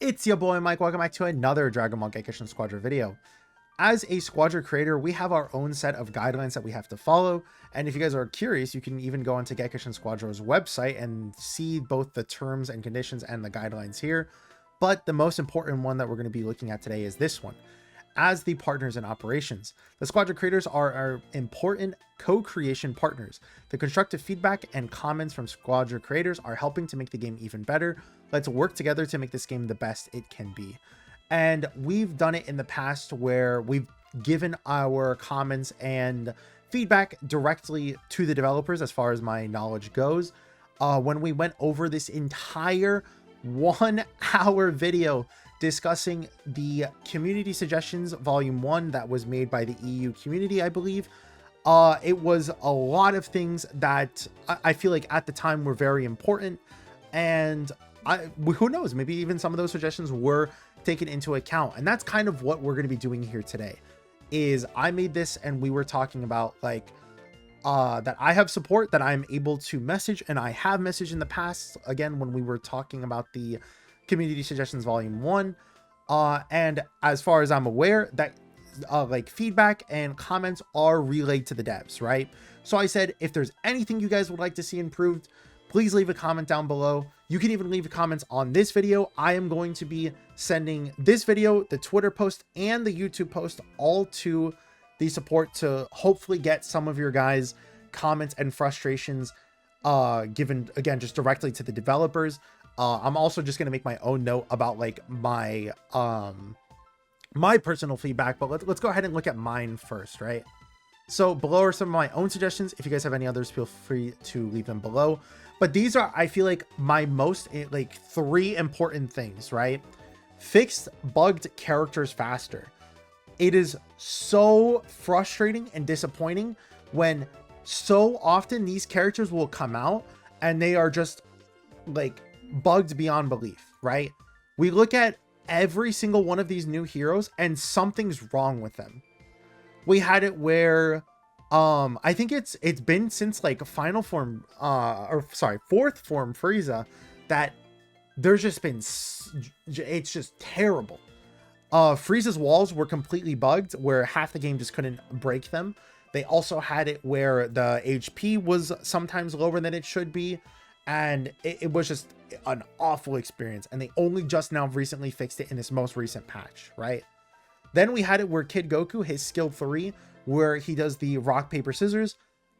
It's your boy Mike. Welcome back to another Dragon Ball Gekishin Squadra video. As a Squadra creator, we have our own set of guidelines that we have to follow. And if you guys are curious, you can even go onto Gekishin Squadra's website and see both the terms and conditions and the guidelines here. But the most important one that we're going to be looking at today is this one. As the partners in operations, the Squadra creators are our important co-creation partners. The constructive feedback and comments from Squadra creators are helping to make the game even better. Let's work together to make this game the best it can be. And we've done it in the past where we've given our comments and feedback directly to the developers, as far as my knowledge goes. When we went over this entire 1 hour video discussing the community suggestions volume 1 that was made by the EU community, I believe. It was a lot of things that I feel like at the time were very important, and who knows, maybe even some of those suggestions were taken into account. And that's kind of what we're going to be doing here today. Is I made this and we were talking about like that I have support that I'm able to message, and I have messaged in the past, again, when we were talking about the community suggestions volume 1, and as far as I'm aware, that like feedback and comments are relayed to the devs, right? So I said, if there's anything you guys would like to see improved, please leave a comment down below. You can even leave comments on this video. I am going to be sending this video, the Twitter post, and the YouTube post all to the support to hopefully get some of your guys' comments and frustrations given, again, just directly to the developers. I'm also just going to make my own note about like my my personal feedback, but let's go ahead and look at mine first, right? So below are some of my own suggestions. If you guys have any others, feel free to leave them below. But these are, I feel like, my most like 3 important things, right? Fixed bugged characters faster. It is so frustrating and disappointing when so often these characters will come out and they are just like bugged beyond belief, right? We look at every single one of these new heroes and something's wrong with them. We had it where I think it's been since like final form fourth form Frieza that there's just been, it's just terrible. Frieza's walls were completely bugged where half the game just couldn't break them. They also had it where the HP was sometimes lower than it should be, and it was just an awful experience, and they only just now recently fixed it in this most recent patch, right? Then we had it where Kid Goku, his skill 3, where he does the rock, paper, scissors,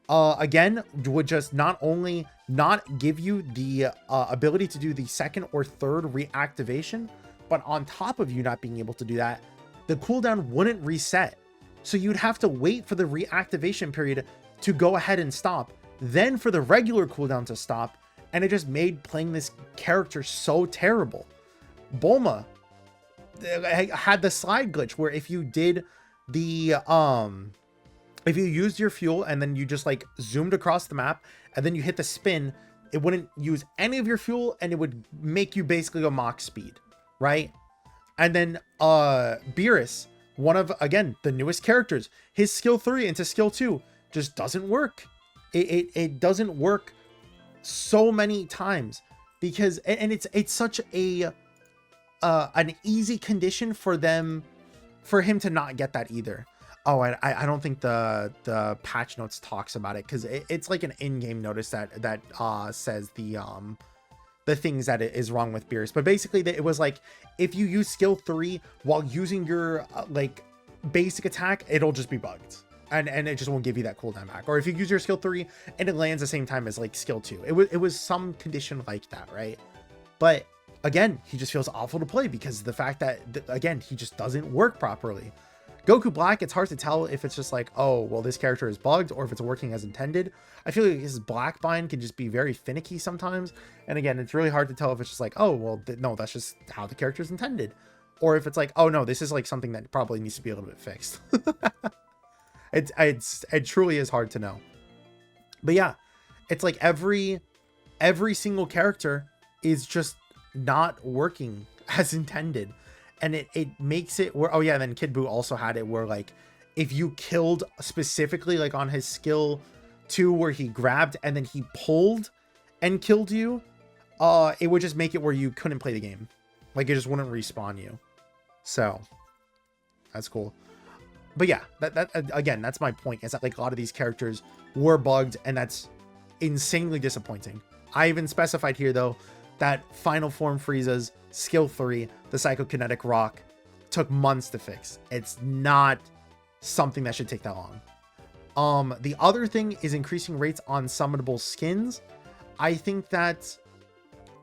again, would just not only not give you the ability to do the second or third reactivation, but on top of you not being able to do that, the cooldown wouldn't reset. So you'd have to wait for the reactivation period to go ahead and stop, then for the regular cooldown to stop, and it just made playing this character so terrible. Bulma had the slide glitch where if you did the if you used your fuel and then you just like zoomed across the map and then you hit the spin, it wouldn't use any of your fuel and it would make you basically go Mach speed, right? And then Beerus, one of, again, the newest characters, his skill 3 into skill 2 just doesn't work. It doesn't work so many times because, and it's such a an easy condition for him to not get that either. Oh, I don't think the patch notes talks about it, because it's like an in-game notice that says the things that is wrong with Beerus. But basically it was like, if you use skill 3 while using your like basic attack, it'll just be bugged. And it just won't give you that cooldown back. Or if you use your skill 3 and it lands the same time as like skill 2, it was some condition like that, right? But again, he just feels awful to play because of the fact that, again, he just doesn't work properly. Goku Black, it's hard to tell if it's just like, oh, well, this character is bugged, or if it's working as intended. I feel like his black bind can just be very finicky sometimes. And again, it's really hard to tell if it's just like, oh, well, no, that's just how the character is intended. Or if it's like, oh, no, this is like something that probably needs to be a little bit fixed. It truly is hard to know. But yeah, it's like every single character is just not working as intended. And it makes it where, oh yeah, then Kid Buu also had it where like, if you killed specifically like on his skill 2 where he grabbed and then he pulled and killed you, it would just make it where you couldn't play the game. Like it just wouldn't respawn you. So that's cool. But yeah, that again, that's my point, is that like a lot of these characters were bugged, and that's insanely disappointing. I even specified here though that Final Form Frieza's skill 3, the Psychokinetic Rock, took months to fix. It's not something that should take that long. The other thing is increasing rates on summonable skins. I think that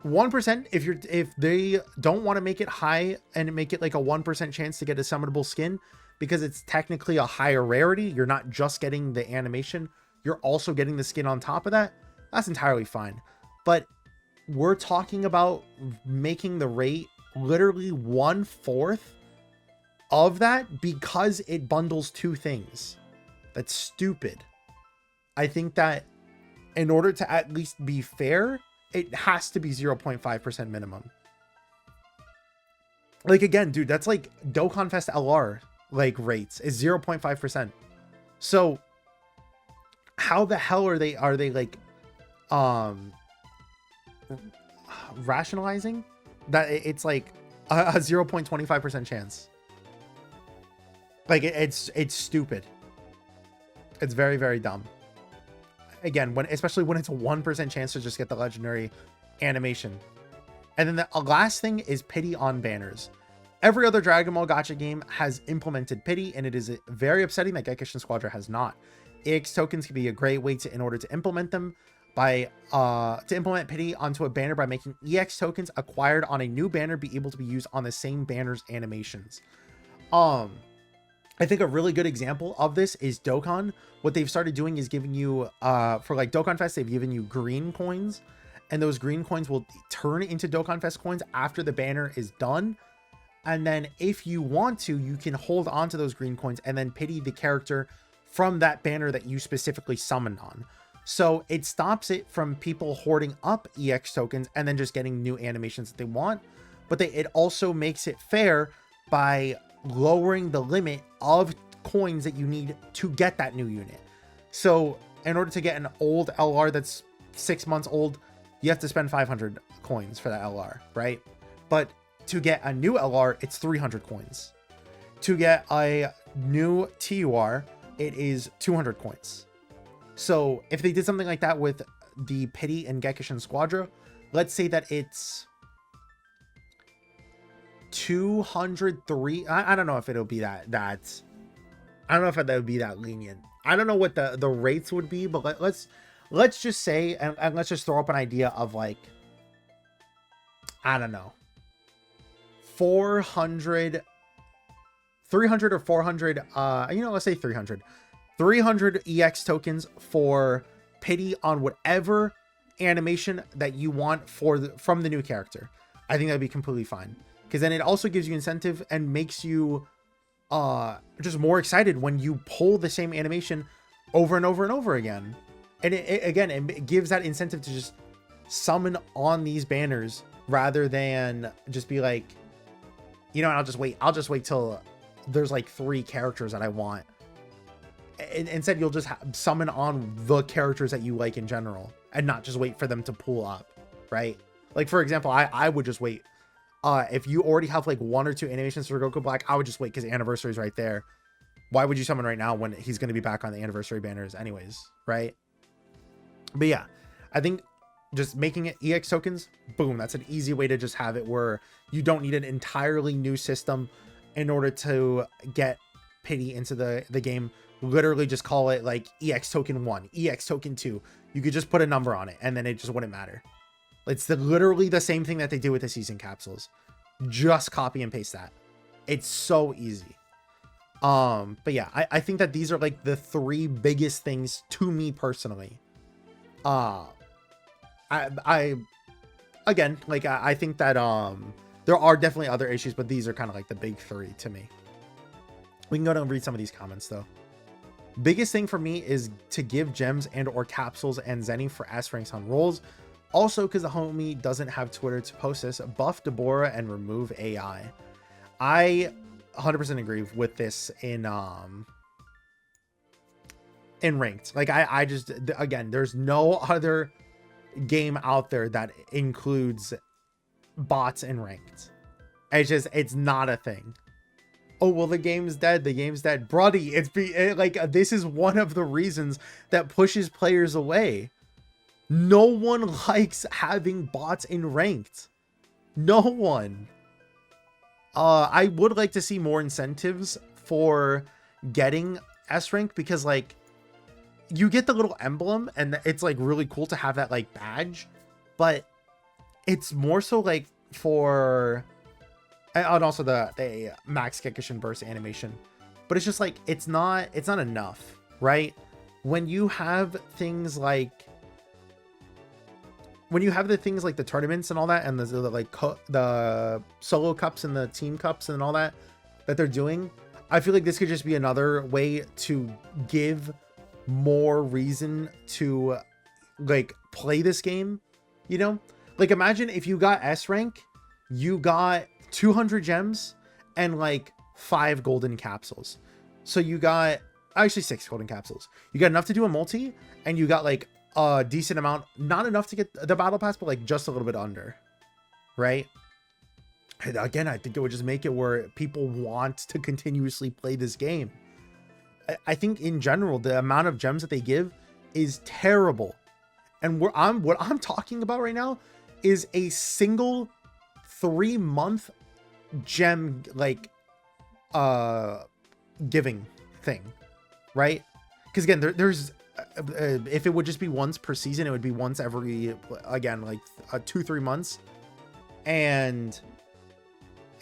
1%, if they don't want to make it high and make it like a 1% chance to get a summonable skin, because it's technically a higher rarity, you're not just getting the animation, you're also getting the skin on top of that, that's entirely fine. But we're talking about making the rate literally 1/4 of that because it bundles two things. That's stupid. I think that in order to at least be fair, it has to be 0.5% minimum. Like, again, dude, that's like Dokkan Fest LR like rates is 0.5%. So how the hell are they like rationalizing that it's like a 0.25% chance? Like it's stupid. It's very, very dumb. Again, especially when it's a 1% chance to just get the legendary animation. And then the last thing is pity on banners. Every other Dragon Ball gacha game has implemented pity, and it is very upsetting that Gekishin Squadra has not. EX tokens can be a great way in order to implement them by to implement pity onto a banner by making EX tokens acquired on a new banner be able to be used on the same banner's animations. I think a really good example of this is Dokkan. What they've started doing is giving you for like Dokkan Fest, they've given you green coins, and those green coins will turn into Dokkan Fest coins after the banner is done. And then if you want to, you can hold on to those green coins and then pity the character from that banner that you specifically summoned on. So it stops it from people hoarding up EX tokens and then just getting new animations that they want. But it also makes it fair by lowering the limit of coins that you need to get that new unit. So in order to get an old LR that's 6 months old, you have to spend 500 coins for that LR, right? But to get a new LR, it's 300 coins. To get a new TUR, it is 200 coins. So if they did something like that with the pity and Gekishin Squadra, let's say that it's 203. I don't know if it'll be that I don't know if that would be that lenient. I don't know what the rates would be, but let's just say, and let's just throw up an idea of like, I don't know, 300 or 400, let's say 300 EX tokens for pity on whatever animation that you want from the new character. I think that'd be completely fine, because then it also gives you incentive and makes you just more excited when you pull the same animation over and over and over again. And it gives that incentive to just summon on these banners rather than just be like, I'll just wait till there's like 3 characters that I want. Instead, you'll just summon on the characters that you like in general and not just wait for them to pull up, right? Like, for example, I would just wait. If you already have like 1 or 2 animations for Goku Black, I would just wait because the anniversary is right there. Why would you summon right now when he's going to be back on the anniversary banners anyways, right? But yeah, I think just making it EX tokens, boom, that's an easy way to just have it where you don't need an entirely new system in order to get pity into the game. Literally just call it like EX token 1, EX token 2. You could just put a number on it and then it just wouldn't matter. It's literally the same thing that they do with the season capsules. Just copy and paste that. It's so easy. But yeah, I think that these are like the 3 biggest things to me personally. I think that there are definitely other issues, but these are kind of like the big 3 to me. We can go down and read some of these comments though. Biggest thing for me is to give gems and or capsules and Zenny for S ranks on rolls. Also, because the homie doesn't have Twitter to post this, buff Deborah and remove AI. I 100% agree with this in ranked. Like I just, again, there's no other game out there that includes bots in ranked. It's not a thing. Oh, well, the game's dead. The game's dead. Brody, like, this is one of the reasons that pushes players away. No one likes having bots in ranked. No one. I would like to see more incentives for getting S rank, because like you get the little emblem and it's like really cool to have that like badge, but it's more so like for, and also the max Gekishin burst animation, but it's just like it's not enough, right? When you have things like the tournaments and all that, and the solo cups and the team cups and all that they're doing, I feel like this could just be another way to give more reason to like play this game, you know? Like, imagine if you got S rank, you got 200 gems and like 5 golden capsules. So you got actually 6 golden capsules. You got enough to do a multi, and you got like a decent amount, not enough to get the battle pass, but like just a little bit under, right? And again, I think it would just make it where people want to continuously play this game. I think in general, the amount of gems that they give is terrible. And what I'm talking about right now is a single 3-month gem like giving thing, right? Because again, there's if it would just be once per season, it would be once every, again, like 2-3 months. And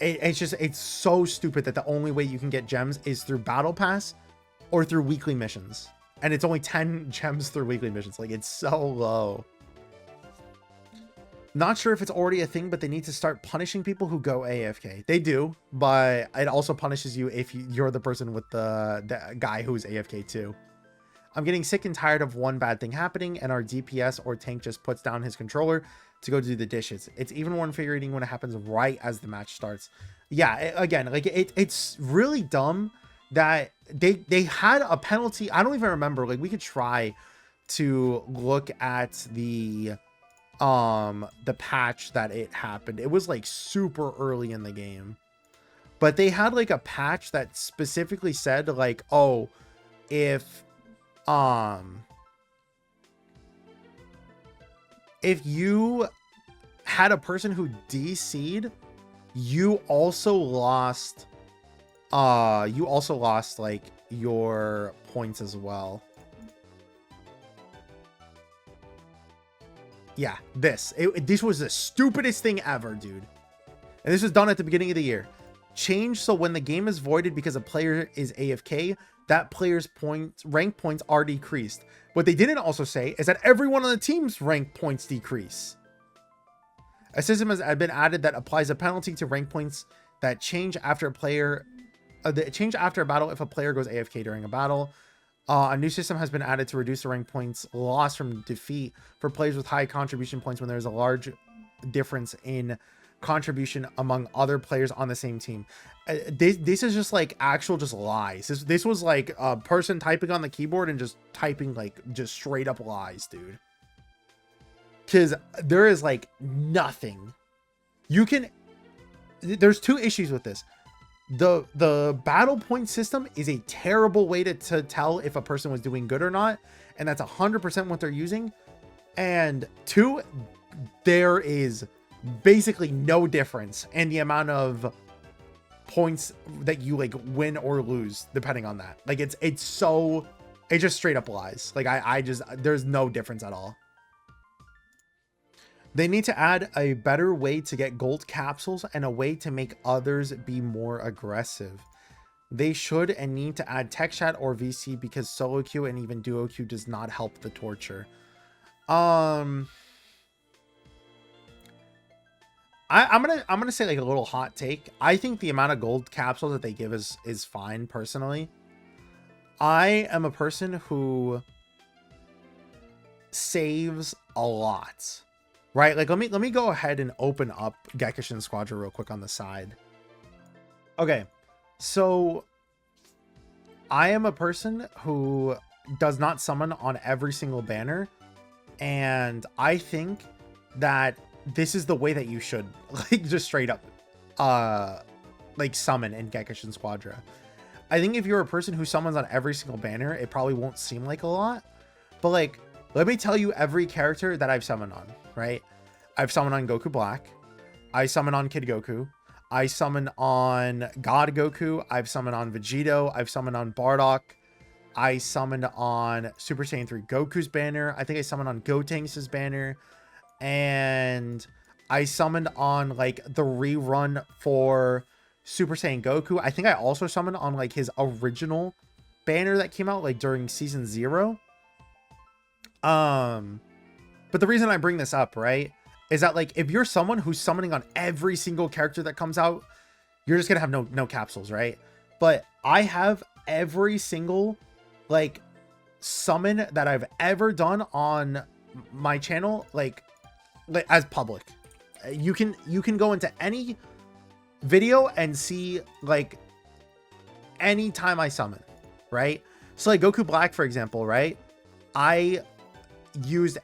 it's so stupid that the only way you can get gems is through battle pass or through weekly missions, and it's only 10 gems through weekly missions. Like, it's so low. Not sure if it's already a thing, but they need to start punishing people who go AFK. They do, but it also punishes you if you're the person with the guy who's AFK too. I'm getting sick and tired of one bad thing happening and our DPS or tank just puts down his controller to go do the dishes. It's even more infuriating when it happens right as the match starts. Yeah, again, like it's really dumb that they had a penalty. I don't even remember. Like, we could try to look at the patch that it happened. It was like super early in the game, but they had like a patch that specifically said like, oh, if you had a person who DC'd, you also lost like your points as well. Yeah, this was the stupidest thing ever, dude. And this was done at the beginning of the year. Change so when the game is voided because a player is AFK, that player's rank points are decreased. What they didn't also say is that everyone on the team's rank points decrease. A system has been added that applies a penalty to rank points that change after a player, change after a battle if a player goes AFK during a battle. A new system has been added to reduce the rank points lost from defeat for players with high contribution points when there's a large difference in contribution among other players on the same team. This is just like actual just lies. This was like a person typing on the keyboard and just typing like just straight up lies, dude. Because there is like nothing you can. There's 2 issues with this. The battle point system is a terrible way to tell if a person was doing good or not, and that's 100% what they're using. And 2, there is basically no difference in the amount of points that you like win or lose depending on that. Like, it's just straight up lies. Like, there's no difference at all. They need to add a better way to get gold capsules and a way to make others be more aggressive. They should and need to add tech chat or VC because solo queue and even duo queue does not help the torture. I'm gonna say like a little hot take. I think the amount of gold capsules that they give is fine personally. I am a person who saves a lot. Right, like let me go ahead and open up Gekishin Squadra real quick on the side. Okay, so I am a person who does not summon on every single banner, and I think that this is the way that you should, like, just straight up. like summon in Gekishin Squadra. I think if you're a person who summons on every single banner, it probably won't seem like a lot, but like, let me tell you every character that I've summoned on, right? I've summoned on Goku Black. I summon on Kid Goku. I summon on God Goku. I've summoned on Vegito. I've summoned on Bardock. I summoned on Super Saiyan 3 Goku's banner. I think I summoned on Gotenks' banner. And I summoned on like the rerun for Super Saiyan Goku. I think I also summoned on like his original banner that came out like during season 0. But the reason I bring this up, right, is that like if you're someone who's summoning on every single character that comes out, you're just gonna have no capsules, right? But I have every single like summon that I've ever done on my channel like as public. You can go into any video and see like any time I summon, right? So like Goku Black, for example, right? I used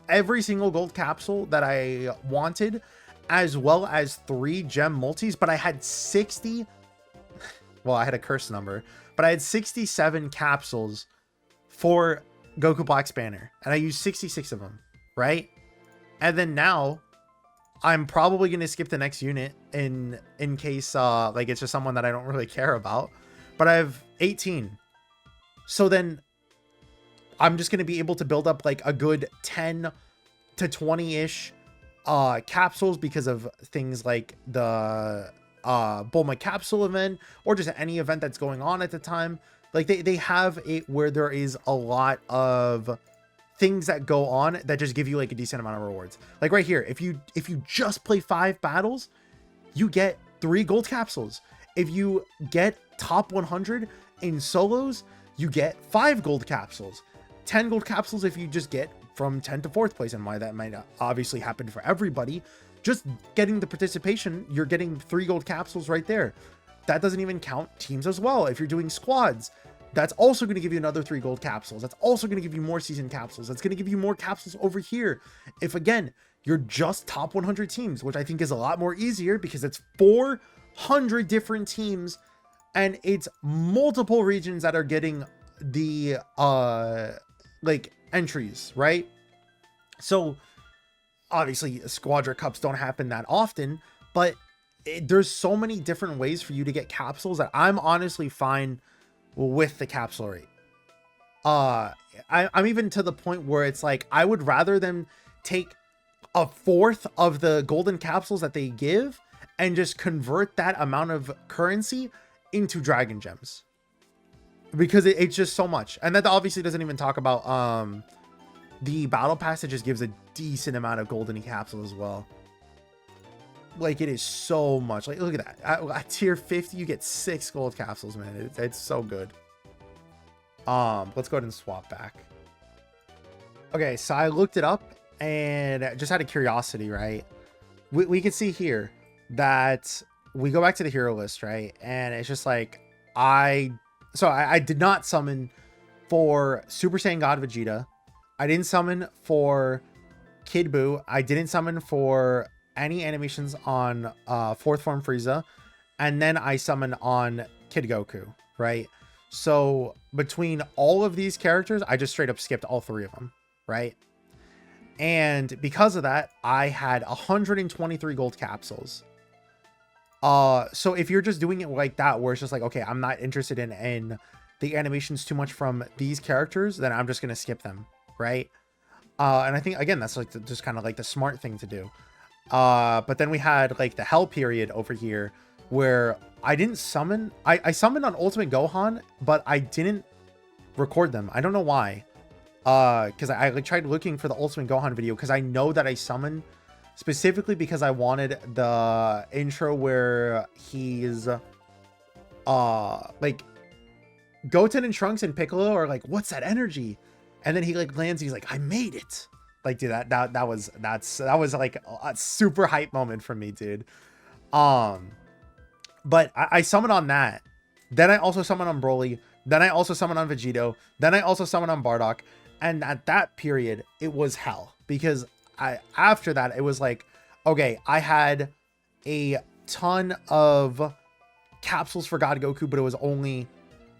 every single gold capsule that I wanted, as well as 3 gem multis, but I had 60, well, I had a curse number, but I had 67 capsules for Goku Black's banner, and I used 66 of them, right? And then now I'm probably going to skip the next unit in case like it's just someone that I don't really care about, but I have 18. So then I'm just going to be able to build up like a good 10 to 20-ish capsules because of things like the Bulma capsule event, or just any event that's going on at the time. Like they have it where there is a lot of things that go on that just give you like a decent amount of rewards. Like right here, if you just play 5 battles, you get 3 gold capsules. If you get top 100 in solos, you get 5 gold capsules. 10 gold capsules if you just get from 10 to 4th place, and why that might not obviously happen for everybody. Just getting the participation, you're getting 3 gold capsules right there. That doesn't even count teams as well. If you're doing squads, that's also going to give you another 3 gold capsules. That's also going to give you more season capsules. That's going to give you more capsules over here. If again, you're just top 100 teams, which I think is a lot more easier because it's 400 different teams and it's multiple regions that are getting the like entries, right? So obviously Squadra Cups don't happen that often, but there's so many different ways for you to get capsules that I'm honestly fine with the capsule rate. I'm even to the point where it's like I would rather them take 1/4 of the golden capsules that they give and just convert that amount of currency into dragon gems, because it's just so much. And that obviously doesn't even talk about the battle pass that just gives a decent amount of golden capsules as well. Like it is so much. Like look at that, at tier 50 you get 6 gold capsules, man. It's so good. Let's go ahead and swap back. Okay, so I looked it up and just out of curiosity, right, we can see here that we go back to the hero list, right, and it's just like I did not summon for Super Saiyan God Vegeta. I didn't summon for Kid Buu. I didn't summon for any animations on 4th form Frieza, and then I summon on Kid Goku, right? So between all of these characters, I just straight up skipped all 3 of them, right? And because of that, I had 123 gold capsules. So if you're just doing it like that, where it's just like, okay, I'm not interested in the animations too much from these characters, then I'm just gonna skip them, right? And I think again that's like just kind of like the smart thing to do. But then we had like the hell period over here where I didn't summon. I summoned on Ultimate Gohan, but I didn't record them. I don't know why. Because I like tried looking for the Ultimate Gohan video, because I know that I summoned specifically because I wanted the intro where he's like Goten and Trunks and Piccolo are like, what's that energy? And then he like lands, he's like, I made it. Like, dude, that was like a super hype moment for me, dude. But I summoned on that. Then I also summoned on Broly. Then I also summoned on Vegito. Then I also summoned on Bardock. And at that period, it was hell, because after that, it was like, okay, I had a ton of capsules for God Goku, but it was only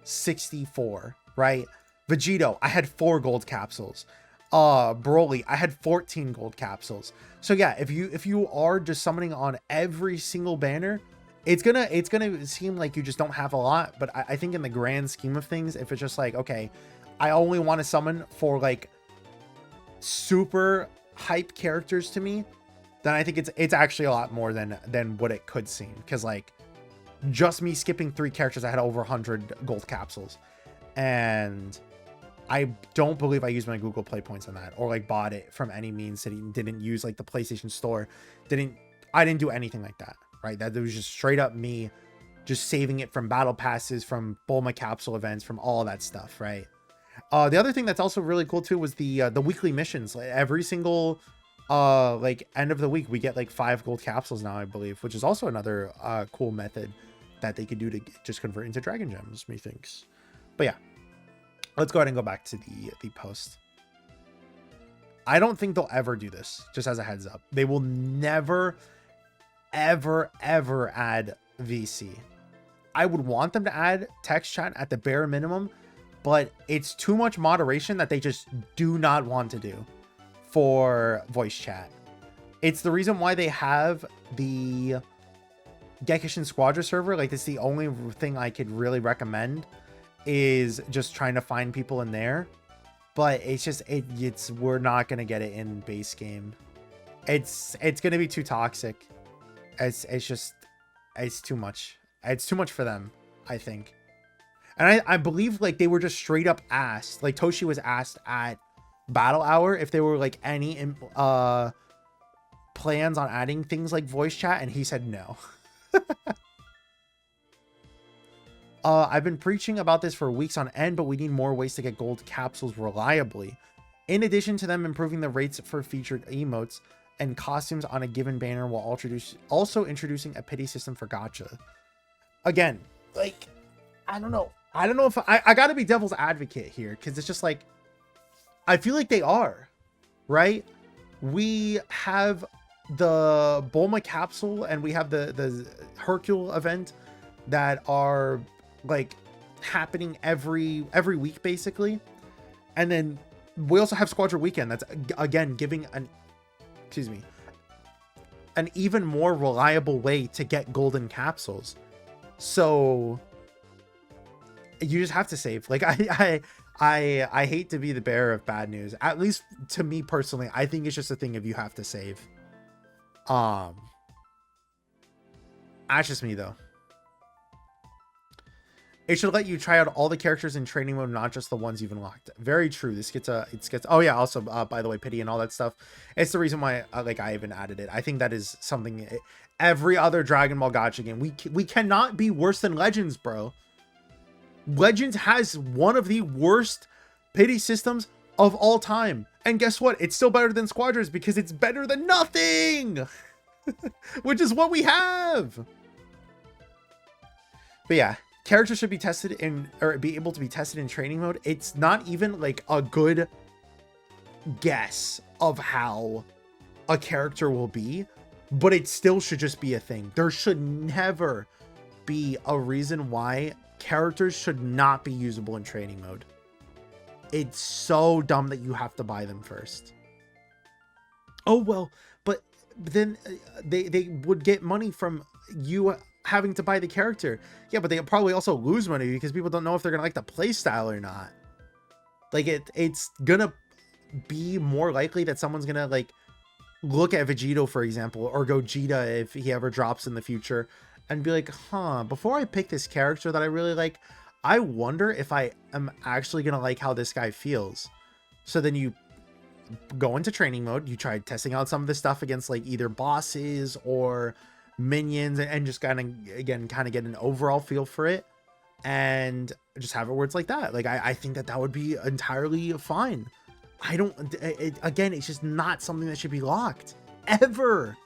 64, right? Vegito, I had 4 gold capsules. Broly, I had 14 gold capsules. So yeah, if you are just summoning on every single banner, it's gonna seem like you just don't have a lot. But I think in the grand scheme of things, if it's just like, okay, I only want to summon for like super hype characters to me, then I think it's actually a lot more than what it could seem. Because like just me skipping 3 characters, I had over 100 gold capsules, and I don't believe I used my Google Play points on that, or like bought it from any means. Didn't use like the PlayStation Store. I didn't do anything like that, right? That was just straight up me just saving it from battle passes, from Bulma capsule events, from all that stuff, right? The other thing that's also really cool too was the weekly missions. Like every single like end of the week, we get like 5 gold capsules now, I believe, which is also another cool method that they could do to just convert into Dragon Gems, methinks. But yeah, let's go ahead and go back to the post. I don't think they'll ever do this, just as a heads up. They will never, ever, ever add VC. I would want them to add text chat at the bare minimum, but it's too much moderation that they just do not want to do for voice chat. It's the reason why they have the Gekishin Squadra server. Like, it's the only thing I could really recommend, is just trying to find people in there. But it's just we're not gonna get it in base game. It's gonna be too toxic. It's too much. It's too much for them, I think. And I believe like they were just straight up asked, like Toshi was asked at Battle Hour if there were like any plans on adding things like voice chat, and he said no. I've been preaching about this for weeks on end, but we need more ways to get gold capsules reliably. In addition to them improving the rates for featured emotes and costumes on a given banner, while also introducing a pity system for gacha. Again, like, I don't know if I gotta be devil's advocate here, because it's just like, I feel like they are, right? We have the Bulma capsule and we have the Hercule event that are like happening every week basically, and then we also have Squadra Weekend that's again giving an even more reliable way to get golden capsules. So you just have to save. Like, I hate to be the bearer of bad news. At least to me personally, I think it's just a thing if you have to save. That's just me though. It should let you try out all the characters in training mode, not just the ones you've unlocked. Very true. This gets oh yeah, also by the way, pity and all that stuff. It's the reason why I even added it. I think that is something every other Dragon Ball gacha game. We cannot be worse than Legends, bro. Legends has one of the worst pity systems of all time. And guess what? It's still better than Squadras because it's better than nothing. Which is what we have. But yeah, characters should be tested in, or be able to be tested in training mode. It's not even like a good guess of how a character will be, but it still should just be a thing. There should never be a reason why characters should not be usable in training mode. It's so dumb that you have to buy them first. Oh well, but then they would get money from you having to buy the character. Yeah, but they probably also lose money because people don't know if they're gonna like the play style or not. Like, it's gonna be more likely that someone's gonna like look at Vegito, for example, or Gogeta if he ever drops in the future, and be like, huh, before I pick this character that I really like, I wonder if I am actually gonna like how this guy feels. So then you go into training mode, you try testing out some of this stuff against like either bosses or minions, and just kind of get an overall feel for it, and just have it where it's like that. Like, I think that would be entirely fine. Again, it's just not something that should be locked ever.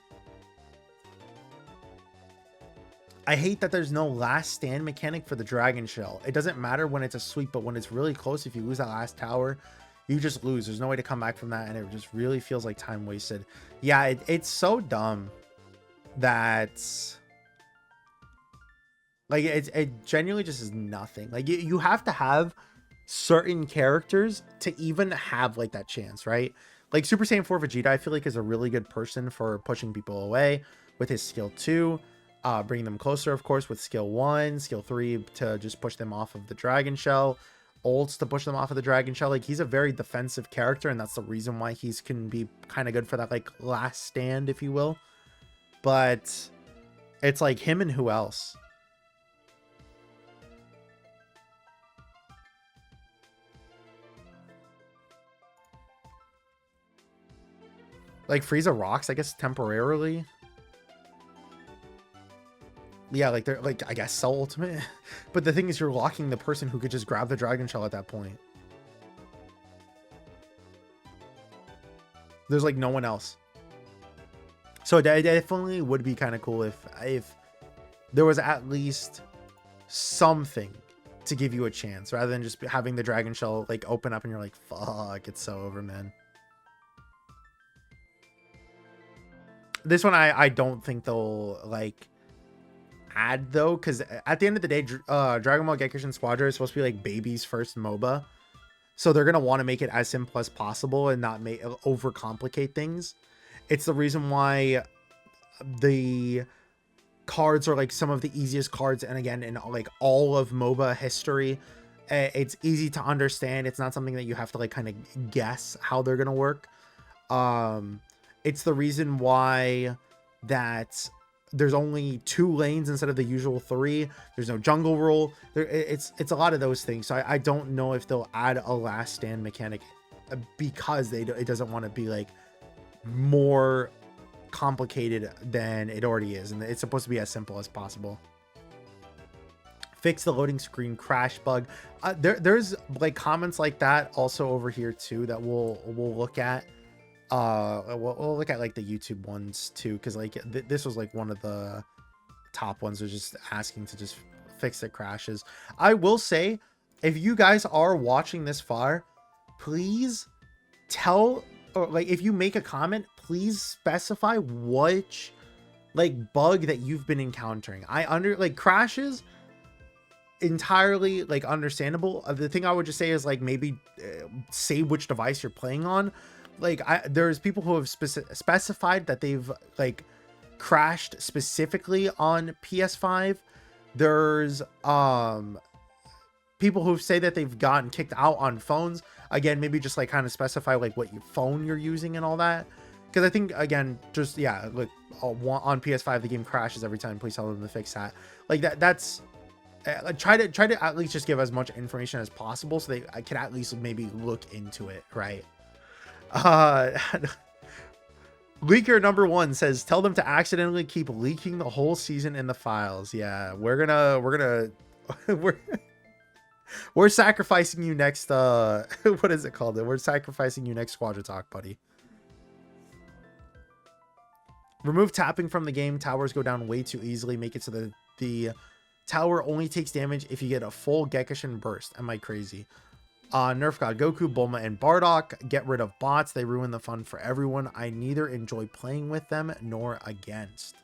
I hate that there's no last stand mechanic for the Dragon Shell. It doesn't matter when it's a sweep, but when it's really close, if you lose that last tower, you just lose. There's no way to come back from that, and it just really feels like time wasted. Yeah, it's so dumb that Like it genuinely just is nothing. Like you have to have certain characters to even have like that chance, right? Like Super Saiyan 4 Vegeta, I feel like is a really good person for pushing people away with his skill 2, bringing them closer, of course, with skill 1, skill 3 to just push them off of the Dragon Shell, ults to push them off of the Dragon Shell. Like he's a very defensive character, and that's the reason why he's can be kind of good for that like last stand, if you will. But it's like him and who else? Like Frieza rocks, I guess, temporarily. Yeah, like they're like, I guess, so ultimate. But the thing is, you're locking the person who could just grab the Dragon Shell at that point. There's like no one else. So it definitely would be kind of cool if there was at least something to give you a chance, rather than just having the Dragon Shell like open up and you're like, fuck, it's so over, man. This one I don't think they'll like add though, because at the end of the day, Dragon Ball Gekishin Squadra is supposed to be like baby's first MOBA, so they're gonna want to make it as simple as possible and not make overcomplicate things. It's the reason why the cards are like some of the easiest cards, and again, in like all of MOBA history. It's easy to understand. It's not something that you have to like kind of guess how they're gonna work. It's the reason why that there's only 2 lanes instead of the usual 3. There's no jungle rule. It's a lot of those things. So I don't know if they'll add a last stand mechanic because it doesn't want to be like more complicated than it already is, and it's supposed to be as simple as possible. Fix the loading screen crash bug. There's like comments like that also over here too that we'll look at. We'll look at like the YouTube ones too, because like this was like one of the top ones, was just asking to just fix the crashes. I will say, if you guys are watching this far, please tell, or like if you make a comment, please specify which like bug that you've been encountering. Like crashes, entirely like understandable. The thing I would just say is like maybe say which device you're playing on. Like there's people who have specified that they've like crashed specifically on PS5. There's people who say that they've gotten kicked out on phones. Again, maybe just like kind of specify like what your phone you're using and all that, because I think again, just yeah, like on PS5 the game crashes every time. Please tell them to fix that. Like that's try to at least just give as much information as possible so I can at least maybe look into it, right? Leaker number 1 says, tell them to accidentally keep leaking the whole season in the files. Yeah, we're sacrificing you next what is it called? We're sacrificing you next Squadra Talk, buddy. Remove tapping from the game. Towers go down way too easily. Make it so that the tower only takes damage if you get a full Gekishin burst. Am I crazy? Nerf God Goku, Bulma, and Bardock. Get rid of bots. They ruin the fun for everyone. I neither enjoy playing with them nor against.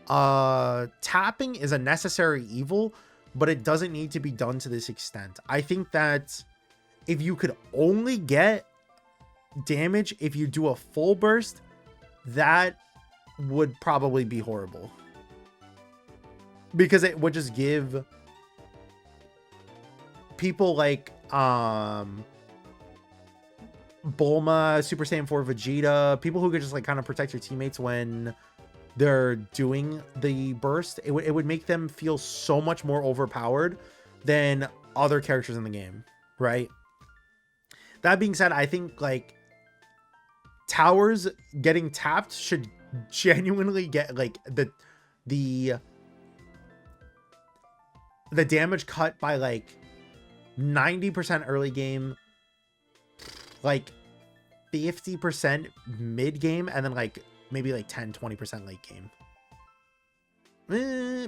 Tapping is a necessary evil, but it doesn't need to be done to this extent. I think that if you could only get damage if you do a full burst, that would probably be horrible, because it would just give people like Bulma, Super Saiyan 4 Vegeta, people who could just like kind of protect your teammates when they're doing the burst, it would make them feel so much more overpowered than other characters in the game, right? That being said, I think like towers getting tapped should genuinely get like the damage cut by like 90% early game, like 50% mid game, and then like maybe like 10-20% late game.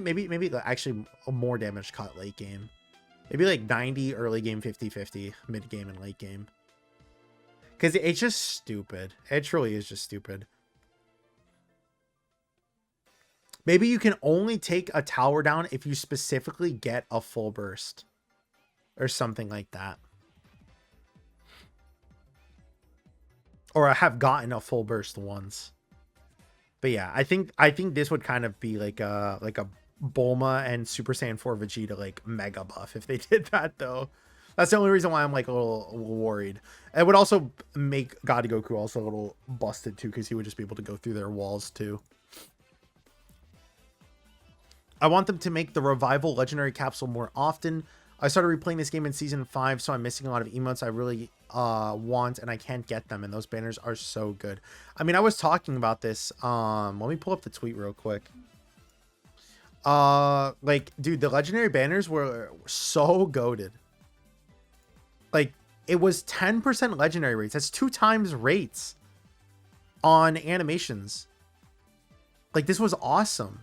Maybe actually more damage cut late game. Maybe like 90 early game, 50-50 mid game and late game. Because it's just stupid. It truly is just stupid. Maybe you can only take a tower down if you specifically get a full burst or something like that. Or I have gotten a full burst once. But yeah, I think this would kind of be like a Bulma and Super Saiyan 4 Vegeta like mega buff if they did that though. That's the only reason why I'm like a little worried. It would also make God Goku also a little busted too, because he would just be able to go through their walls too. I want them to make the revival legendary capsule more often. I started replaying this game in season 5, so I'm missing a lot of emotes I really want, and I can't get them, and those banners are so good. I mean, I was talking about this. Let me pull up the tweet real quick. Like, dude, the legendary banners were so goated. Like, it was 10% legendary rates. That's 2 times rates on animations. Like, this was awesome.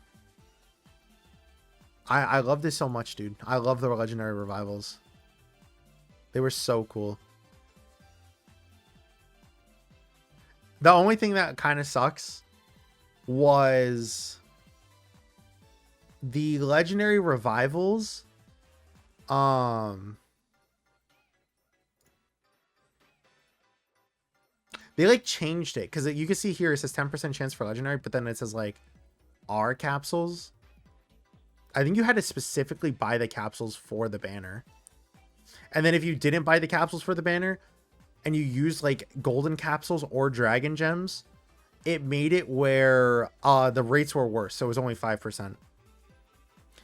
I love this so much, dude. I love the legendary revivals. They were so cool. The only thing that kind of sucks was the legendary revivals. They like changed it because you can see here it says 10% chance for legendary, but then it says like R capsules. I think you had to specifically buy the capsules for the banner. And then if you didn't buy the capsules for the banner and you used like golden capsules or dragon gems, it made it where the rates were worse. So it was only 5%.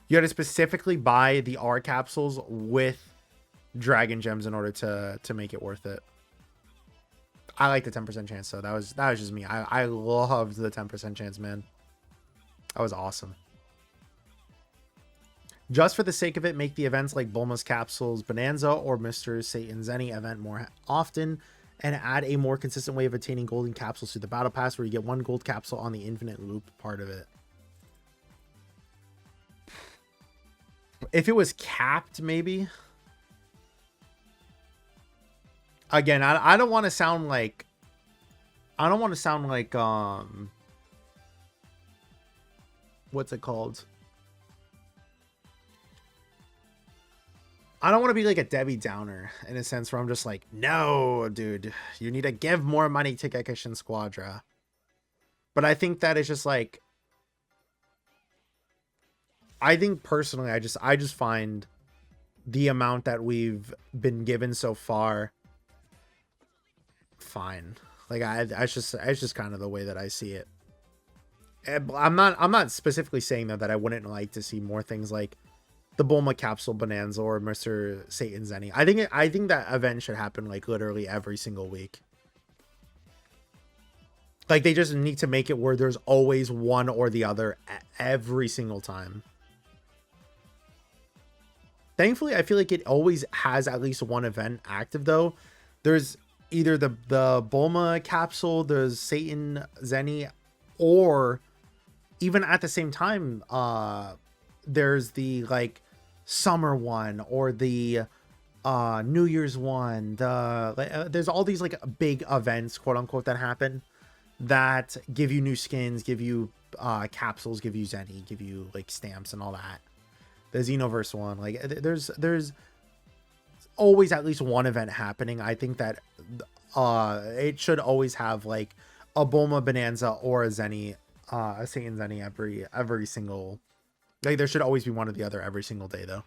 You had to specifically buy the R capsules with dragon gems in order to make it worth it. I like the 10% chance, so that was just me. I loved the 10% chance, man. That was awesome. Just for the sake of it, make the events like Bulma's Capsules Bonanza or Mr. Satan's Zenny event more often, and add a more consistent way of attaining golden capsules through the battle pass, where you get 1 gold capsule on the infinite loop part of it. If it was capped, maybe. Again, I don't want to sound like what's it called? I don't want to be like a Debbie Downer in a sense where I'm just like, no, dude, you need to give more money to Gekishin Squadra. But I think that is just like, I think personally, I just find the amount that we've been given so far fine. Like it's just kind of the way that I see it. I'm not specifically saying that I wouldn't like to see more things like the Bulma Capsule Bonanza or Mr. Satan's Zenny. I think that event should happen like literally every single week. Like they just need to make it where there's always one or the other every single time. Thankfully, I feel like it always has at least one event active though. There's either the Bulma capsule, there's Satan Zenny, or even at the same time, there's the like summer one or the New Year's one. There's all these like big events, quote unquote, that happen that give you new skins, give you capsules, give you Zenny, give you like stamps and all that. The Xenoverse one, like there's always at least one event happening. I think that it should always have like a Bulma Bonanza or a Zenny, a Satan Zenny every single, like there should always be one or the other every single day though.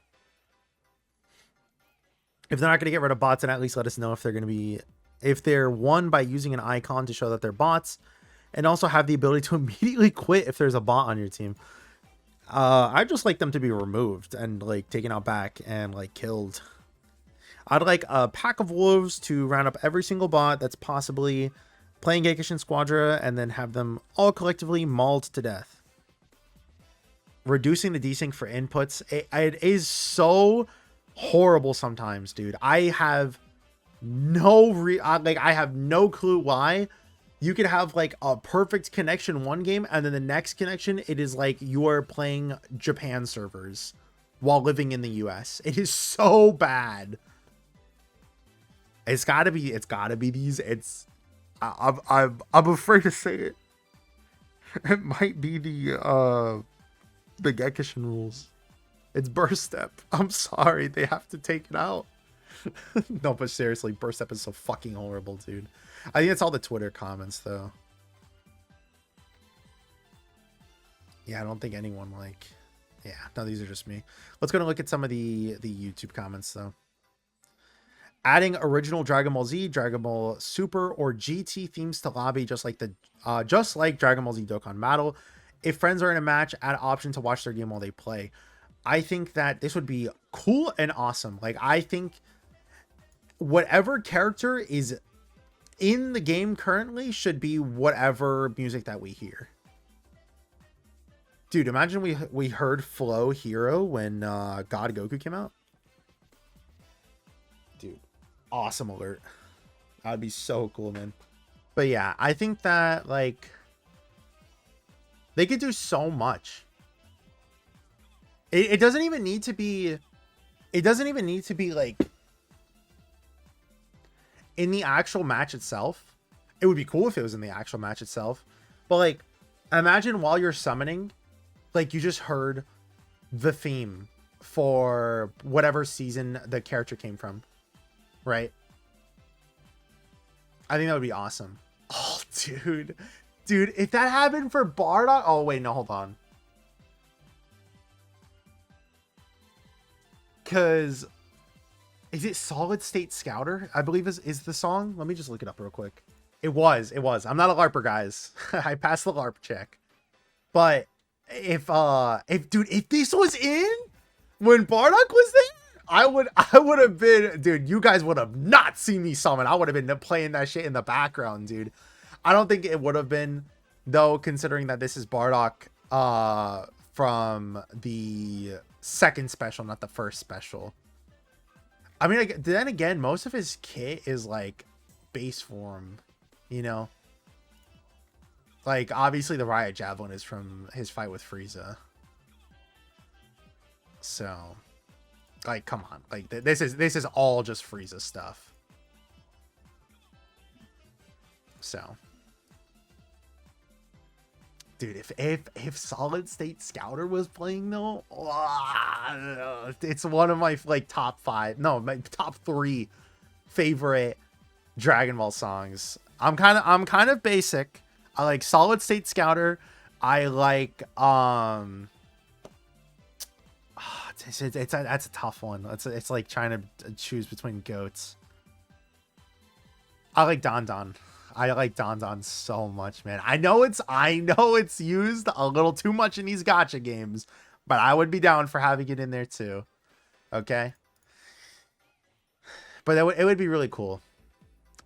If they're not going to get rid of bots, then at least let us know if they're going to be, if they're won by using an icon to show that they're bots, and also have the ability to immediately quit if there's a bot on your team. I'd just like them to be removed and like taken out back and like killed. I'd like a pack of wolves to round up every single bot that's possibly playing Gekishin Squadra and then have them all collectively mauled to death. Reducing the desync for inputs. It is so horrible sometimes, dude. I have no I have no clue why. You could have like a perfect connection one game, and then the next connection, it is like you are playing Japan servers while living in the US. It is so bad. It's gotta be these. I'm afraid to say it. It might be the The Gekishin rules. It's burst step. I'm sorry, they have to take it out. No, but seriously, burst step is so fucking horrible, dude. I think it's all the Twitter comments, though. Yeah, I don't think anyone like... Yeah, no, these are just me. Let's go and look at some of the YouTube comments, though. Adding original Dragon Ball Z, Dragon Ball Super, or GT themes to lobby, just like Dragon Ball Z Dokkan Battle. If friends are in a match, add option to watch their game while they play. I think that this would be cool and awesome. Like, I think whatever character is in the game currently should be whatever music that we hear. Dude, imagine we heard Flow Hero when God Goku came out. Dude, awesome alert. That'd be so cool, man. But yeah, I think that, like, they could do so much. It doesn't even need to be... It doesn't even need to be, like, in the actual match itself. It would be cool if it was in the actual match itself. But, like, imagine while you're summoning, like, you just heard the theme for whatever season the character came from. Right? I think that would be awesome. Oh, dude. Dude, if that happened for Bardock... Oh, wait, no, hold on. Because... Is it Solid State Scouter? I believe is the song. Let me just look it up real quick. It was. I'm not a LARPer, guys. I passed the LARP check. But if this was in when Bardock was there, I would have been, dude, you guys would have not seen me summon. I would have been playing that shit in the background, dude. I don't think it would have been, though, considering that this is Bardock from the second special, not the first special. I mean, like, then again, most of his kit is like base form, you know? Like, obviously the Riot Javelin is from his fight with Frieza. So, like, come on. Like, this is all just Frieza stuff. So, dude, if Solid State Scouter was playing, though, it's one of my, like, top 3 favorite Dragon Ball songs. I'm kind of basic. I like Solid State Scouter. I like that's a tough one. It's like trying to choose between goats. I like Don Don. I like Don Don so much, man. I know it's used a little too much in these gacha games, but I would be down for having it in there too. Okay? But it would be really cool.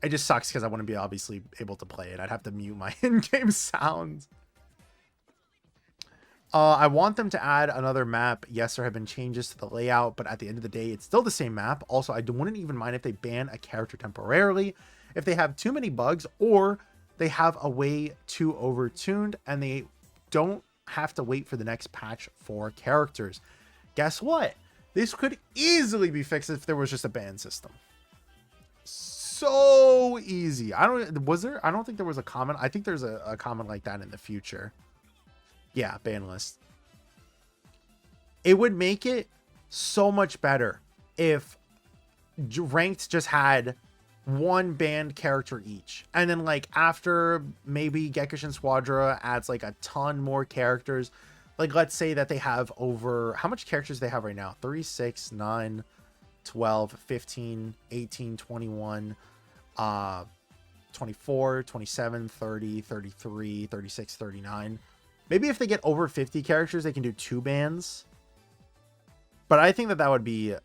It just sucks because I wouldn't be obviously able to play it. I'd have to mute my in-game sounds. I want them to add another map. Yes, there have been changes to the layout, but at the end of the day, it's still the same map. Also, I wouldn't even mind if they ban a character temporarily, if they have too many bugs, or they have a way too overtuned, and they don't have to wait for the next patch for characters. Guess what? This could easily be fixed if there was just a ban system. So easy. I don't think there was a comment. I think there's a comment like that in the future. Yeah, ban list. It would make it so much better if ranked just had one banned character each, and then, like, after maybe Gekishin Squadra adds like a ton more characters, like, let's say that they have over, how much characters they have right now? 3, 6, 9, 12, 15, 18, 21, 24, 27, 30, 33, 36, 39. Maybe if they get over 50 characters, they can do 2 bans. But I think that would be,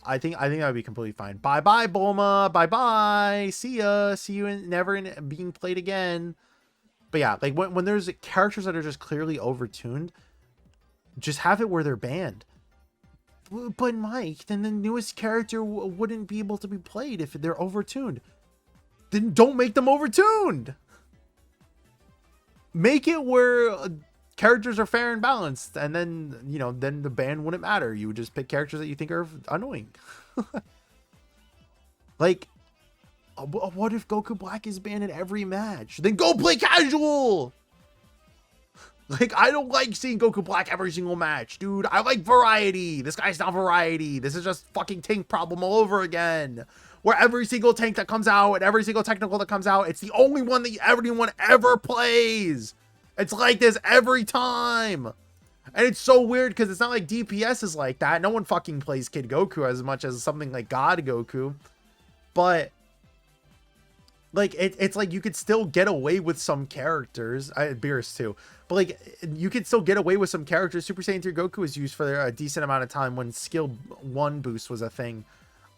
I think that would be completely fine. Bye bye, Bulma. Bye bye. See ya. See you never in being played again. But yeah, like, when there's characters that are just clearly overtuned, just have it where they're banned. But Mike, then the newest character wouldn't be able to be played if they're overtuned. Then don't make them overtuned. Make it where characters are fair and balanced, and then, you know, then the ban wouldn't matter. You would just pick characters that you think are annoying. Like, what if Goku Black is banned in every match? Then go play casual. Like, I don't like seeing Goku Black every single match, dude. I like variety. This guy's not variety. This is just fucking tank problem all over again. Where every single tank that comes out and every single technical that comes out, it's the only one that everyone ever plays. It's like this every time. And it's so weird because it's not like DPS is like that. No one fucking plays Kid Goku as much as something like God Goku. But like, it's like you could still get away with some characters. Beerus too. But like, you could still get away with some characters. Super Saiyan 3 Goku was used for a decent amount of time when skill 1 boost was a thing.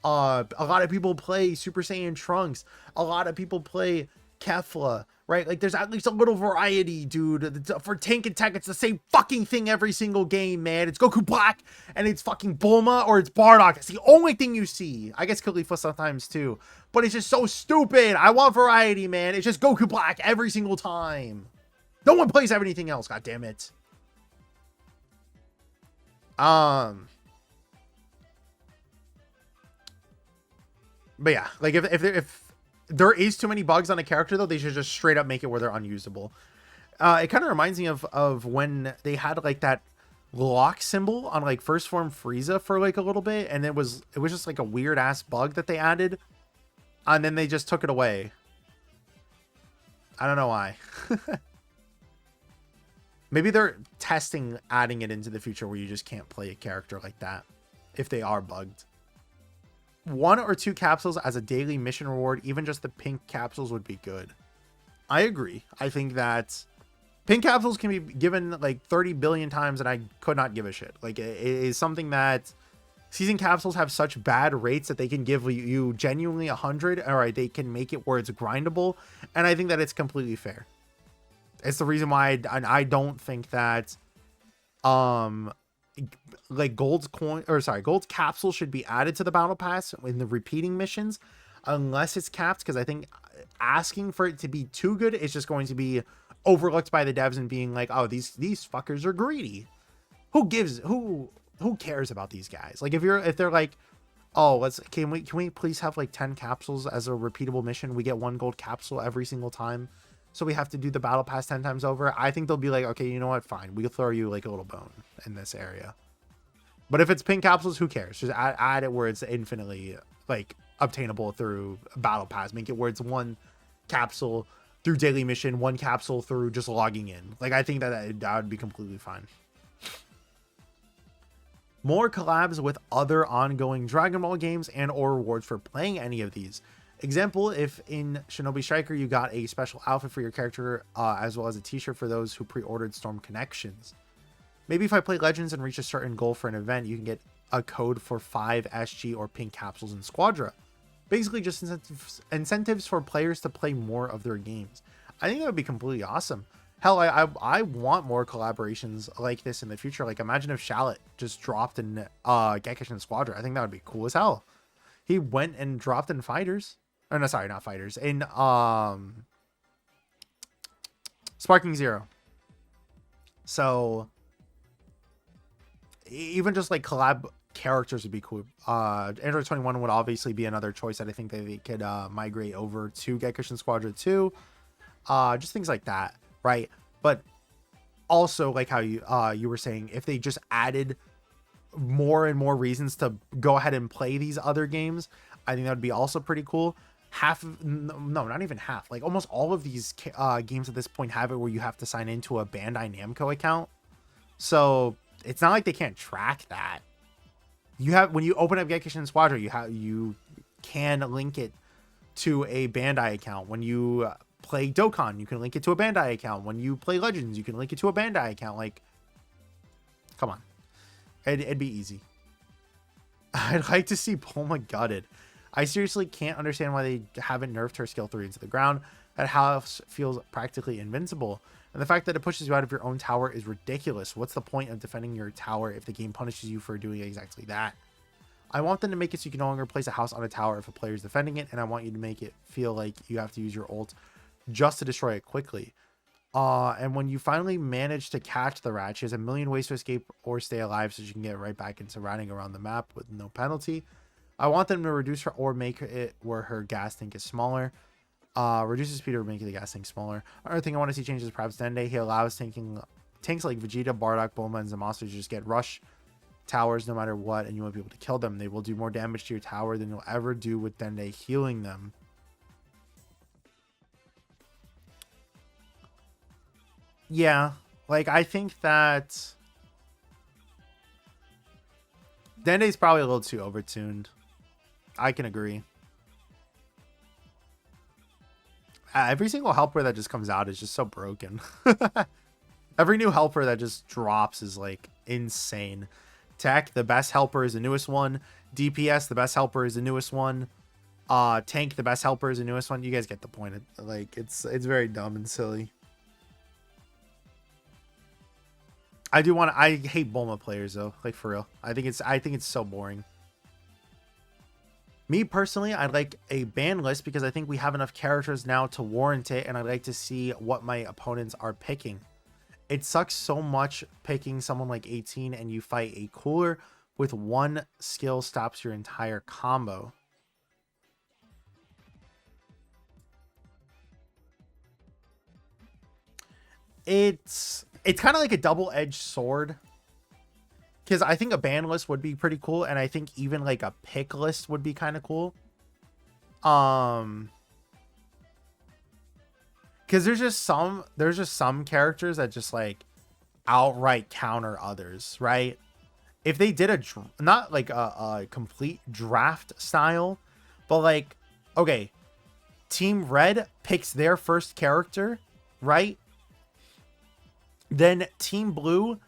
A lot of people play Super Saiyan Trunks. A lot of people play Kefla, right? Like, there's at least a little variety, dude. For tank and tech, it's the same fucking thing every single game, man. It's Goku Black, and it's fucking Bulma, or it's Bardock. It's the only thing you see. I guess Khalifa sometimes, too. But it's just so stupid. I want variety, man. It's just Goku Black every single time. No one plays anything else, god damn it. But yeah, like, if there is too many bugs on a character, though, they should just straight up make it where they're unusable. It kind of reminds me of when they had like that lock symbol on like First Form Frieza for like a little bit, and it was just like a weird ass bug that they added, and then they just took it away. I don't know why. Maybe they're testing adding it into the future where you just can't play a character like that if they are bugged. 1 or 2 capsules as a daily mission reward, even just the pink capsules would be good. I agree. I think that pink capsules can be given like 30 billion times and I could not give a shit. Like, it is something that season capsules have such bad rates that they can give you genuinely 100, or they can make it where it's grindable. And I think that it's completely fair. It's the reason why I don't think that like gold's capsule should be added to the battle pass in the repeating missions unless it's capped, because I think asking for it to be too good is just going to be overlooked by the devs and being like, oh, these fuckers are greedy. Who cares about these guys? Like, if they're like, oh, can we please have like 10 capsules as a repeatable mission? We get 1 gold capsule every single time, so we have to do the battle pass 10 times over. I think they'll be like, okay, you know what? Fine. We'll throw you like a little bone in this area. But if it's pink capsules, who cares? Just add it where it's infinitely like obtainable through battle pass. Make it where it's 1 capsule through daily mission, 1 capsule through just logging in. Like, I think that would be completely fine. More collabs with other ongoing Dragon Ball games and or rewards for playing any of these. Example, if in Shinobi Striker you got a special outfit for your character, as well as a t-shirt for those who pre-ordered Storm Connections. Maybe if I play Legends and reach a certain goal for an event, you can get a code for 5 SG or pink capsules in Squadra. Basically just incentives for players to play more of their games. I think that would be completely awesome. Hell, I want more collaborations like this in the future. Like, imagine if Shallot just dropped in Gekishin Squadra. I think that would be cool as hell. He went and dropped in Fighters. Oh, no, sorry, not Fighters. In Sparking Zero. So even just like collab characters would be cool. Android 21 would obviously be another choice that I think that they could migrate over to Gekishin Squadra 2. Just things like that, right? But also, like how you were saying, if they just added more and more reasons to go ahead and play these other games, I think that would be also pretty cool. No, not even half, like almost all of these games at this point have it where you have to sign into a Bandai Namco account. So it's not like they can't track that. You have, when you open up Gekishin Squadra, you can link it to a Bandai account. When you play Dokkan, you can link it to a Bandai account. When you play Legends, you can link it to a Bandai account. Like, come on, it'd be easy. I'd like to see Bulma gutted. I seriously can't understand why they haven't nerfed her skill 3 into the ground. That house feels practically invincible. And the fact that it pushes you out of your own tower is ridiculous. What's the point of defending your tower if the game punishes you for doing exactly that? I want them to make it so you can no longer place a house on a tower if a player is defending it, and I want you to make it feel like you have to use your ult just to destroy it quickly. And when you finally manage to catch the rat, she has a million ways to escape or stay alive, so she can get right back into running around the map with no penalty. I want them to reduce her or make it where her gas tank is smaller. Reduce the speed or make the gas tank smaller. Another thing I want to see changes is perhaps Dende. He allows tanking tanks like Vegeta, Bardock, Bulma, and Zamasu just get rush towers no matter what, and you won't be able to kill them. They will do more damage to your tower than you'll ever do with Dende healing them. Yeah, like, I think that Dende's probably a little too overtuned. I can agree. Every single helper that just comes out is just so broken. Every new helper that just drops is like insane. Tech, the best helper, is the newest one. DPS, the best helper, is the newest one. Tank, the best helper, is the newest one. You guys get the point. Like, it's very dumb and silly. I hate Bulma players though, like, for real. I think it's so boring. Me personally, I'd like a ban list because I think we have enough characters now to warrant it, and I'd like to see what my opponents are picking. It sucks so much picking someone like 18 and you fight a cooler with one skill stops your entire combo. It's kind of like a double-edged sword. Because I think a ban list would be pretty cool, and I think even like a pick list would be kind of cool. Because there's just some characters that just like outright counter others, right? If they did not like a complete draft style, but like, okay, Team Red picks their first character, right? Then Team Blue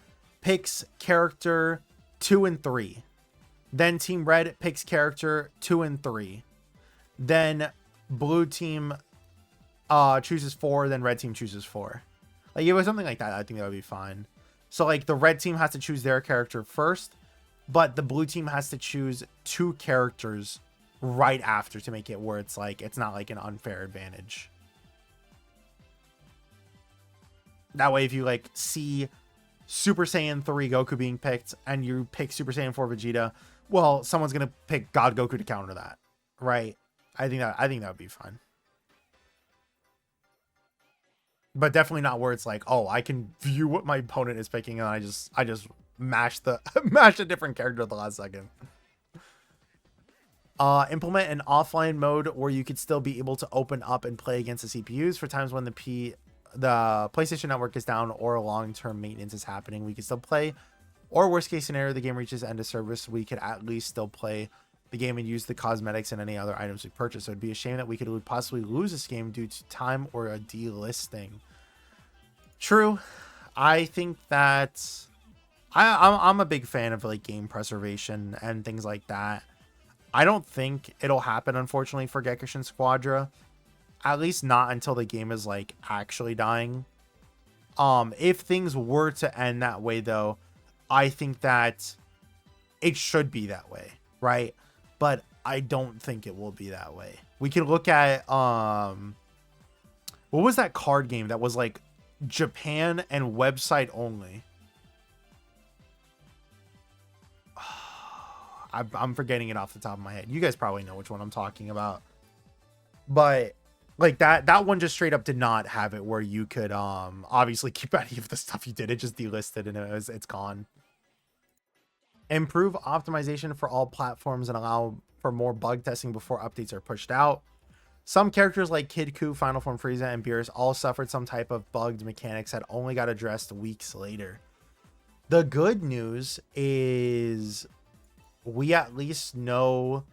picks character 2 and 3. Then Team Red picks character 2 and 3. Then blue team chooses 4, then red team chooses 4. Like, it was something like that. I think that would be fine. So like the red team has to choose their character first, but the blue team has to choose 2 characters right after to make it where it's like, it's not like an unfair advantage. That way, if you like see Super Saiyan 3 Goku being picked and you pick Super Saiyan 4 Vegeta, well, someone's gonna pick God Goku to counter that, right? I think that would be fine. But definitely not where it's like, oh, I can view what my opponent is picking and I just mash a different character at the last second. Implement an offline mode where you could still be able to open up and play against the CPUs for times when the PlayStation Network is down or long-term maintenance is happening. We can still play, or worst case scenario, the game reaches end of service. We could at least still play the game and use the cosmetics and any other items we purchase. So it'd be a shame that we could possibly lose this game due to time or a delisting. True. I think that I'm a big fan of like game preservation and things like that. I don't think it'll happen, unfortunately, for Gekishin Squadra. At least not until the game is like actually dying. If things were to end that way, though, I think that it should be that way, right? But I don't think it will be that way. We can look at what was that card game that was like Japan and website only? I'm forgetting it off the top of my head. You guys probably know which one I'm talking about. But like that one just straight up did not have it where you could obviously keep any of the stuff you did. It just delisted and it's gone. Improve optimization for all platforms and allow for more bug testing before updates are pushed out. Some characters like Kid Ku, Final Form Frieza, and Beerus all suffered some type of bugged mechanics that only got addressed weeks later. The good news is we at least know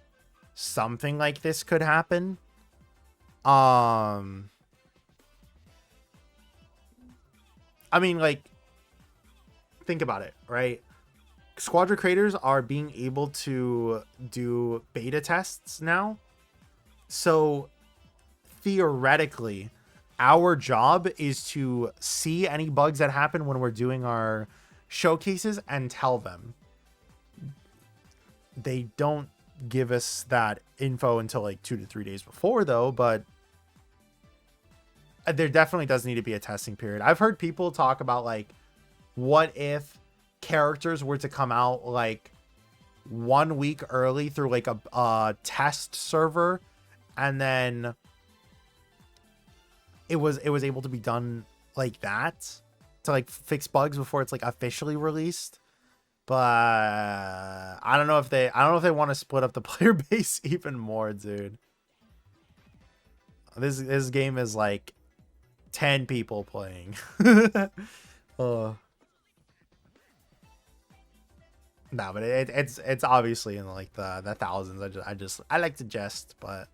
something like this could happen. I mean, like, think about it, right? Squadra creators are being able to do beta tests now. So theoretically, our job is to see any bugs that happen when we're doing our showcases and tell them. They don't give us that info until like 2 to 3 days before, though, but there definitely does need to be a testing period. I've heard people talk about like, what if characters were to come out like 1 week early through like a test server, and then it was able to be done like that. to like fix bugs before it's like officially released. But I don't know if they want to split up the player base even more, dude. This game is like 10 people playing. No, but it's obviously in like the thousands. I like to jest, but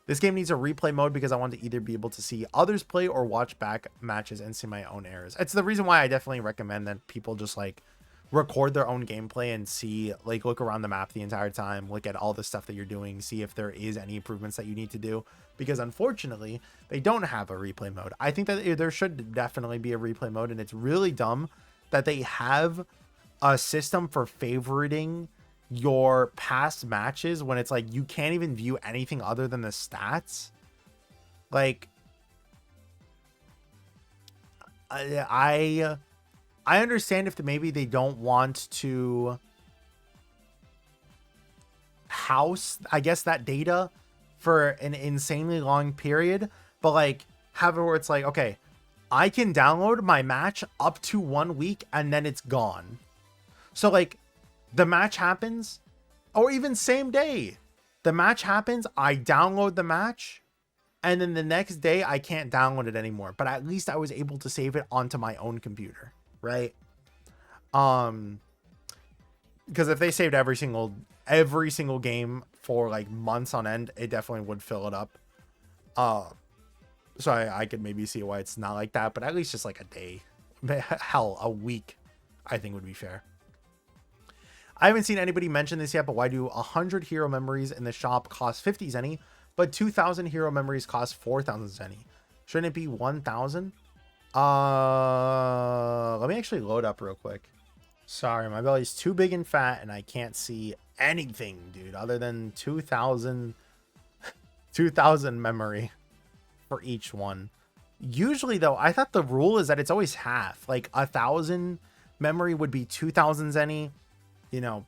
this game needs a replay mode because I want to either be able to see others play or watch back matches and see my own errors. It's the reason why I definitely recommend that people just like record their own gameplay and see, like, look around the map the entire time, look at all the stuff that you're doing, see if there is any improvements that you need to do, because unfortunately they don't have a replay mode. I think that there should definitely be a replay mode, and it's really dumb that they have a system for favoriting your past matches when it's like you can't even view anything other than the stats. Like, I understand if maybe they don't want to house, I guess, that data for an insanely long period, but like have it where it's like, okay, I can download my match up to 1 week and then it's gone. So like the match happens, or even same day, the match happens, I download the match, and then the next day I can't download it anymore, but at least I was able to save it onto my own computer. Right? Because if they saved every single game for like months on end, it definitely would fill it up. So I could maybe see why it's not like that, but at least just like a day, hell, a week, I think would be fair. I haven't seen anybody mention this yet, but why do 100 hero memories in the shop cost 50 zenny, but 2,000 hero memories cost 4,000 zenny? Shouldn't it be 1,000? Let me actually load up real quick. Sorry, my belly's too big and fat and I can't see anything, dude, other than 2,000 memory for each one. Usually though, I thought the rule is that it's always half. Like 1,000 memory would be 2,000 zenny, you know,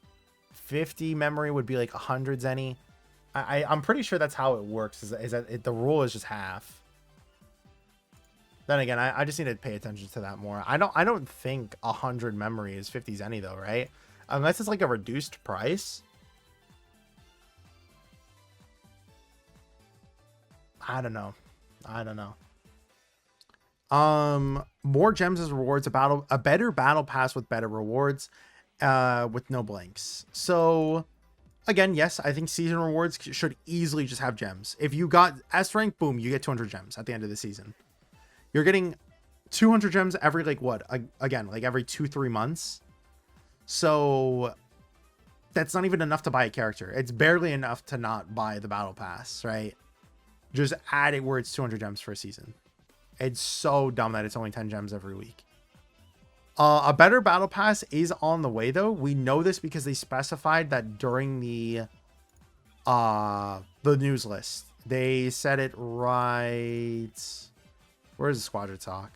50 memory would be like 100 zenny. I'm pretty sure that's how it works, is that the rule is just half. Then again, I just need to pay attention to that more. I don't think 100 memory is 50 zenny though, right? Unless it's like a reduced price. I don't know. More gems as rewards, a better battle pass with better rewards, with no blanks. So again, yes, I think season rewards should easily just have gems. If you got S rank, boom, you get 200 gems at the end of the season. You're getting 200 gems every, like, what? Again, like every 2-3 months. So that's not even enough to buy a character. It's barely enough to not buy the battle pass, right? Just add it where it's 200 gems for a season. It's so dumb that it's only 10 gems every week. A better battle pass is on the way though. We know this because they specified that during the news list. They said it right. Where's the Squadra talk?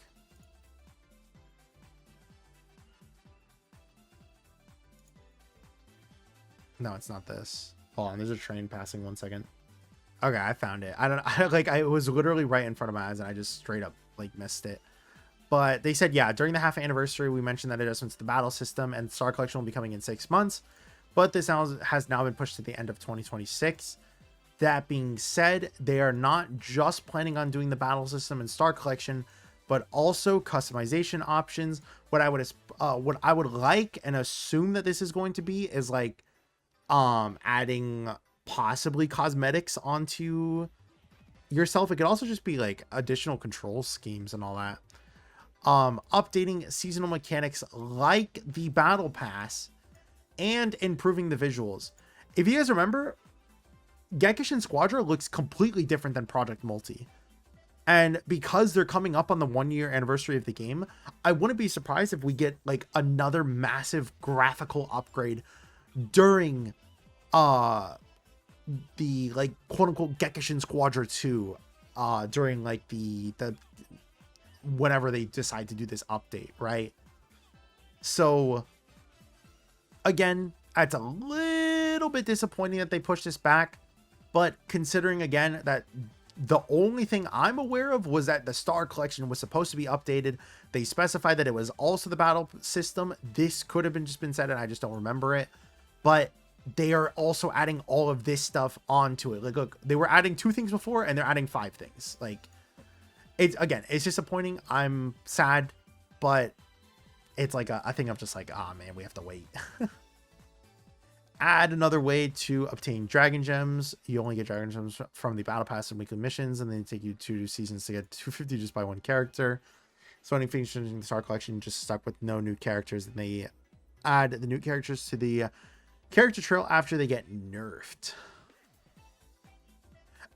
No, it's not this. Hold on, there's a train passing. 1 second. Okay, I found it. It was literally right in front of my eyes and I just straight up like missed it. But they said, yeah, during the half anniversary, we mentioned that adjustments to the battle system and Star Collection will be coming in 6 months. But this has now been pushed to the end of 2026. That being said, they are not just planning on doing the battle system and Star Collection, but also customization options. What I would like and assume that this is going to be is like adding possibly cosmetics onto yourself. It could also just be like additional control schemes and all that. Updating seasonal mechanics like the battle pass and improving the visuals. If you guys remember, Gekishin Squadra looks completely different than Project Multi. And because they're coming up on the 1-year anniversary of the game, I wouldn't be surprised if we get like another massive graphical upgrade during the like quote unquote Gekishin Squadra 2 during like the whenever they decide to do this update, right? So again, it's a little bit disappointing that they pushed this back. But considering again that The only thing I'm aware of was that the Star Collection was supposed to be updated. They specified that it was also the battle system. This could have been said, and I just don't remember it. But they are also adding all of this stuff onto it. Like, look, they were adding 2 things before, and they're adding 5 things. Like, it's disappointing. I'm sad, but it's like I think I'm just like, ah, man, we have to wait. Add another way to obtain dragon gems. You only get dragon gems from the battle pass and weekly missions, and then they take you 2 seasons to get 250 just by 1 character. So any features in the Star Collection just stuck with no new characters, and they add the new characters to the character trail after they get nerfed.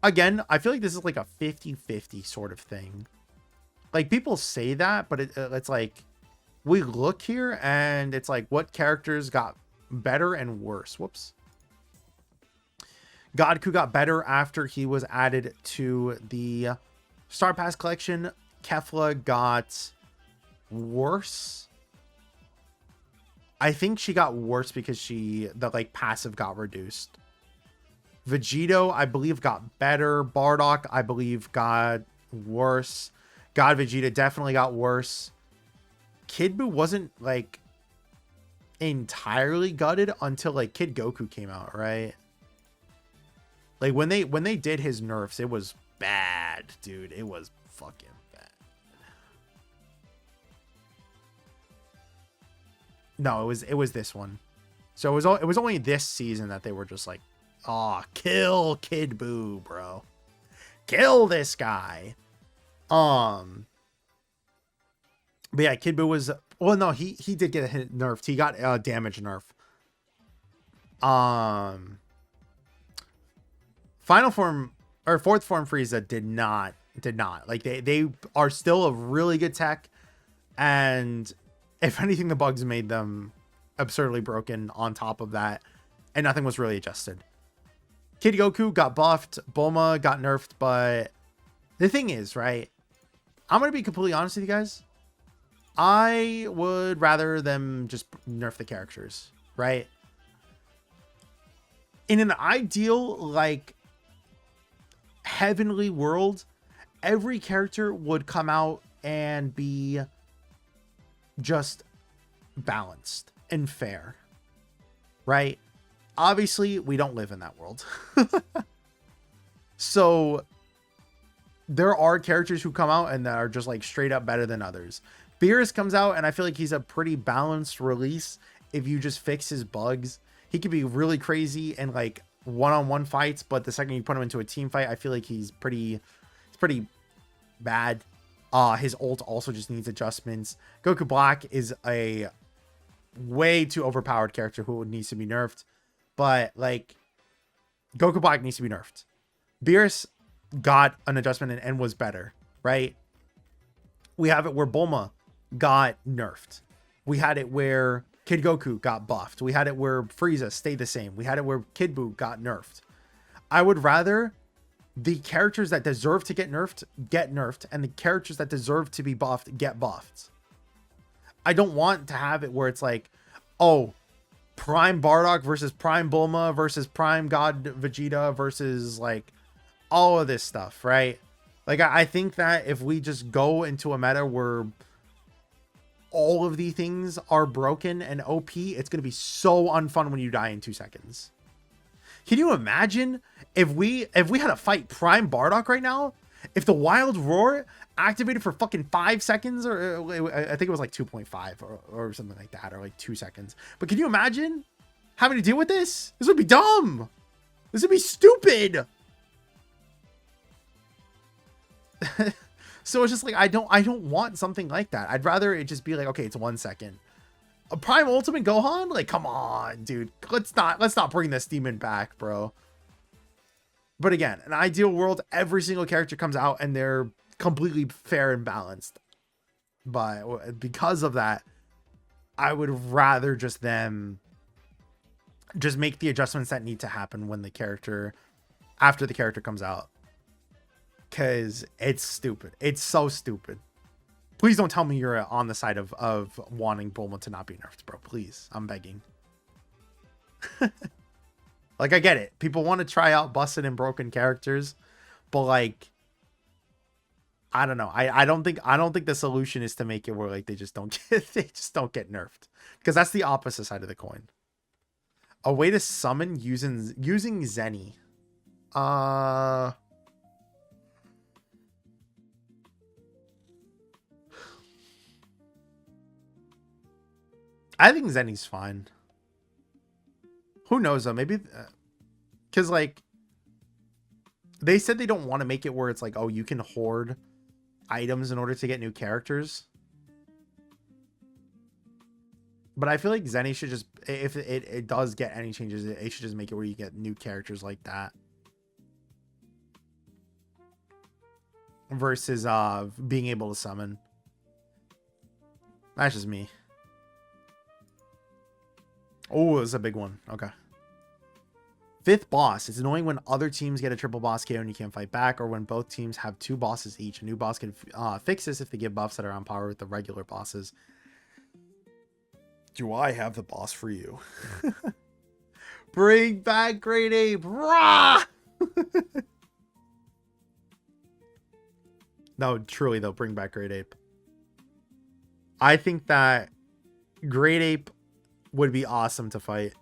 Again, I feel like this is like a 50-50 sort of thing. Like, people say that, but it's like, we look here and it's like, what characters got better and worse? Whoops. Godku got better after he was added to the Star Pass collection. Kefla got worse. I think she got worse because the like passive got reduced. Vegito, I believe, got better. Bardock, I believe, got worse. God Vegeta definitely got worse. Kid Buu wasn't like entirely gutted until like Kid Goku came out, right? Like when they did his nerfs, it was bad, dude. It was fucking bad. No, it was this one. So it was only this season that they were just like, oh, kill Kid Buu, bro. Kill this guy. But yeah, Kid Buu was, well, no, he did get a hit nerfed. He got a damage nerf. Final form or 4th form Frieza did not. Like they are still a really good tech, and if anything, the bugs made them absurdly broken on top of that, and nothing was really adjusted. Kid Goku got buffed, Bulma got nerfed, but the thing is, right? I'm gonna be completely honest with you guys. I would rather them just nerf the characters, right? In an ideal, like, heavenly world, every character would come out and be just balanced and fair, right? Obviously, we don't live in that world. So there are characters who come out and that are just like straight up better than others. Beerus comes out, and I feel like he's a pretty balanced release. If you just fix his bugs, he could be really crazy and like one-on-one fights, but the second you put him into a team fight, I feel like he's pretty bad. His ult also just needs adjustments. Goku Black is a way too overpowered character who needs to be nerfed, but like Goku Black needs to be nerfed. Beerus got an adjustment and was better, right? We have it where Bulma got nerfed. We had it where Kid Goku got buffed. We had it where Frieza stayed the same. We had it where Kid Buu got nerfed. I would rather the characters that deserve to get nerfed, and the characters that deserve to be buffed, get buffed. I don't want to have it where it's like, oh, Prime Bardock versus Prime Bulma versus Prime God Vegeta versus like all of this stuff, right? Like, I think that if we just go into a meta where all of these things are broken and OP, it's going to be so unfun when you die in 2 seconds. Can you imagine if we had to fight Prime Bardock right now? If the Wild Roar activated for fucking 5 seconds, or I think it was like 2.5 or something like that, or like 2 seconds. But can you imagine having to deal with this? This would be dumb. This would be stupid. So it's just like, I don't want something like that. I'd rather it just be like, okay, it's 1 second. A Prime Ultimate Gohan? Like, come on, dude. Let's not bring this demon back, bro. But again, an ideal world, every single character comes out and they're completely fair and balanced. But because of that, I would rather just them just make the adjustments that need to happen when after the character comes out. Because it's stupid. It's so stupid. Please don't tell me you're on the side of wanting Bulma to not be nerfed, bro. Please. I'm begging. Like, I get it. People want to try out busted and broken characters. But like, I don't know. I don't think the solution is to make it where like they just don't get nerfed, because that's the opposite side of the coin. A way to summon using Zenny. I think Zenny's fine. Who knows though? Maybe because like they said they don't want to make it where it's like, oh, you can hoard items in order to get new characters. But I feel like Zenny should just, if it does get any changes, it should just make it where you get new characters like that. Versus being able to summon. That's just me. Oh, it's a big one. Okay. 5th boss. It's annoying when other teams get a triple boss KO and you can't fight back, or when both teams have 2 bosses each. A new boss can fix this if they give buffs that are on par with the regular bosses. Do I have the boss for you? Bring back Great Ape! Rah! No, truly though, bring back Great Ape. I think that Great Ape would be awesome to fight.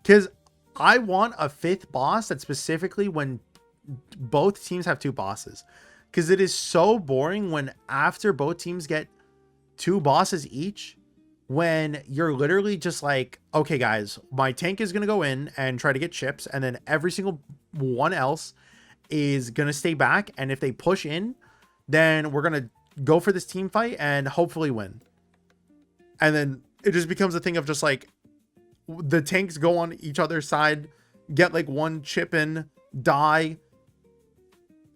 Because I want a 5th boss that specifically when both teams have 2 bosses. Because it is so boring when after both teams get 2 bosses each, when you're literally just like, okay guys, my tank is going to go in and try to get chips, and then every single one else is going to stay back, and if they push in, then we're going to go for this team fight and hopefully win. And then it just becomes a thing of just like, the tanks go on each other's side, get like 1 chip in, die,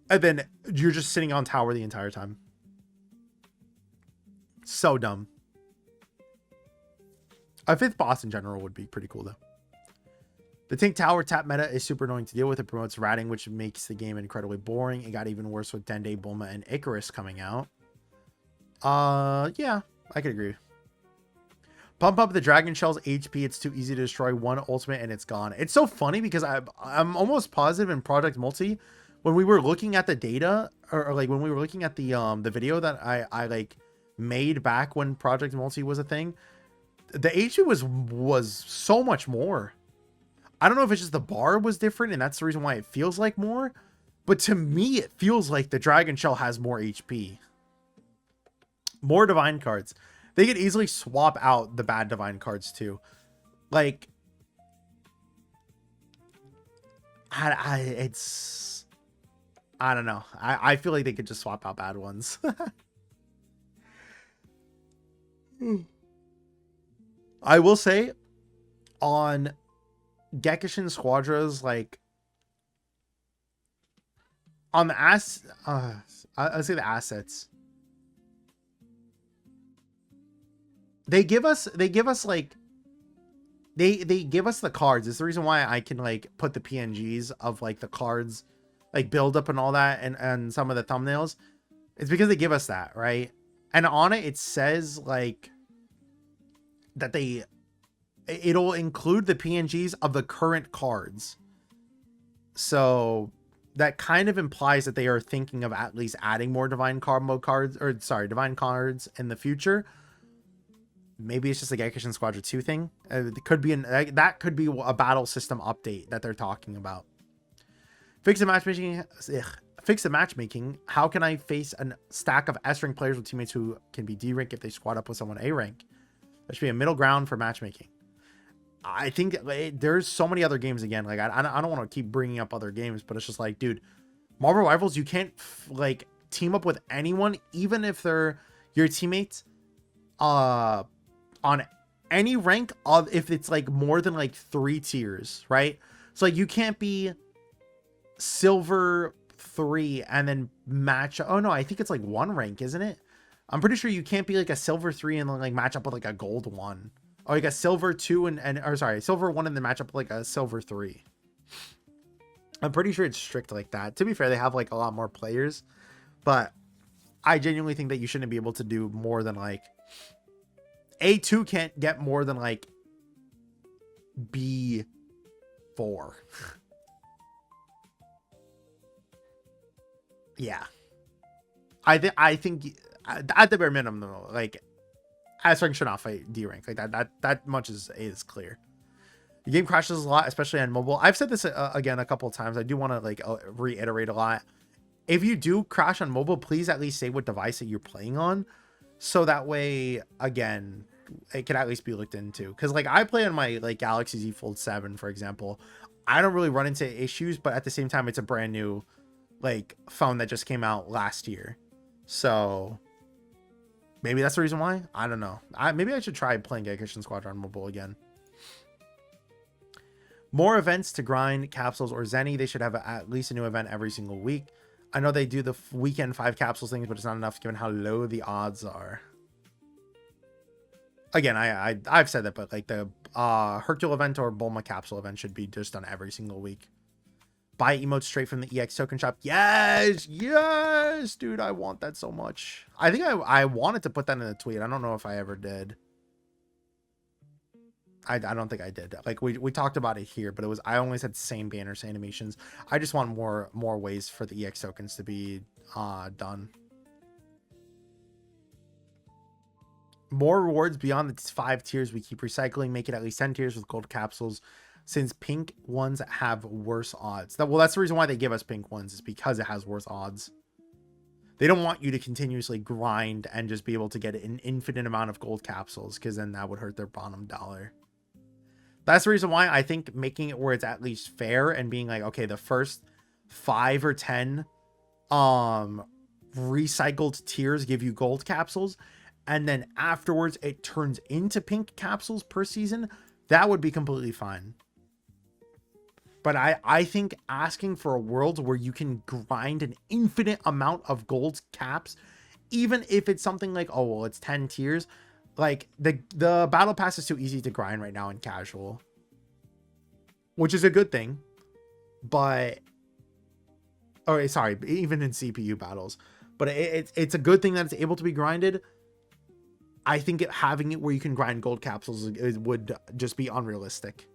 and then you're just sitting on tower the entire time. So dumb. A 5th boss in general would be pretty cool though. The tank tower tap meta is super annoying to deal with. It promotes ratting, which makes the game incredibly boring. It got even worse with Dende, Bulma, and Icarus coming out. Yeah, I could agree. Pump up the Dragon Shell's HP. It's too easy to destroy 1 ultimate and it's gone. It's so funny because I'm almost positive in Project Multi, when we were looking at the data, or like when we were looking at the video that I like made back when Project Multi was a thing, the HP was so much more. I don't know if it's just the bar was different and that's the reason why it feels like more, but to me it feels like the Dragon Shell has more HP. More divine cards. They could easily swap out the bad divine cards too. Like, I don't know. I feel like they could just swap out bad ones. I will say on Gekishin Squadras, like on the I'll say the assets. They give us like they give us the cards. It's the reason why I can like put the PNGs of like the cards, like build up and all that, and some of the thumbnails. It's because they give us that, right? And on it says like that it'll include the PNGs of the current cards. So that kind of implies that they are thinking of at least adding more divine combo cards, or sorry, divine cards in the future. Maybe it's just a Gekishin Squadra 2 thing. It could be that could be a battle system update that they're talking about. Fix the matchmaking. Fix the matchmaking. How can I face a stack of S rank players with teammates who can be D rank if they squad up with someone A rank? There should be a middle ground for matchmaking. I think there's so many other games again. Like I don't want to keep bringing up other games, but it's just like, dude, Marvel Rivals, you can't like team up with anyone, even if they're your teammates, on any rank of, if it's like more than like 3 tiers, right? So like you can't be silver 3 and then match. Oh no, I think it's like 1 rank, isn't it? I'm pretty sure you can't be like a silver 3 and then like match up with like a gold 1, or like a silver 2 or sorry, silver 1 and then match up with like a silver 3. I'm pretty sure it's strict like that. To be fair, they have like a lot more players, but I genuinely think that you shouldn't be able to do more than like A2 can't get more than like B4. Yeah. I think at the bare minimum, though, like, S rank should not fight D rank. Like that much is clear. The game crashes a lot, especially on mobile. I've said this again a couple of times. I do want to like reiterate a lot. If you do crash on mobile, please at least say what device that you're playing on, so that way, again, it can at least be looked into. Because like I play on my like Galaxy Z Fold 7, for example. I don't really run into issues, but at the same time, it's a brand new like phone that just came out last year, so maybe that's the reason why. I don't know. Maybe I should try playing Gekishin Squadra on mobile again. More events to grind capsules or Zenny. They should have at least a new event every single week. I know they do the weekend 5 capsules things, but it's not enough given how low the odds are. Again, I've said that, but like the Hercule event or Bulma capsule event should be just done every single week. Buy emotes straight from the EX token shop. Yes, yes, dude, I want that so much. I think I wanted to put that in a tweet. I don't know if I ever did. I don't think I did. Like we talked about it here, but it was, I only said same banners, animations. I just want more ways for the EX tokens to be done. More rewards beyond the 5 tiers we keep recycling. Make it at least 10 tiers with gold capsules, since pink ones have worse odds. Well, that's the reason why they give us pink ones, is because it has worse odds. They don't want you to continuously grind and just be able to get an infinite amount of gold capsules, because then that would hurt their bottom dollar. That's the reason why I think making it where it's at least fair and being like, okay, the first 5 or 10 recycled tiers give you gold capsules, and then afterwards it turns into pink capsules per season. That would be completely fine. But I think asking for a world where you can grind an infinite amount of gold caps, even if it's something like, oh, well, it's 10 tiers. Like the battle pass is too easy to grind right now in casual, which is a good thing. But, oh, sorry, even in CPU battles, but it's a good thing that it's able to be grinded. I think having it where you can grind gold capsules would just be unrealistic.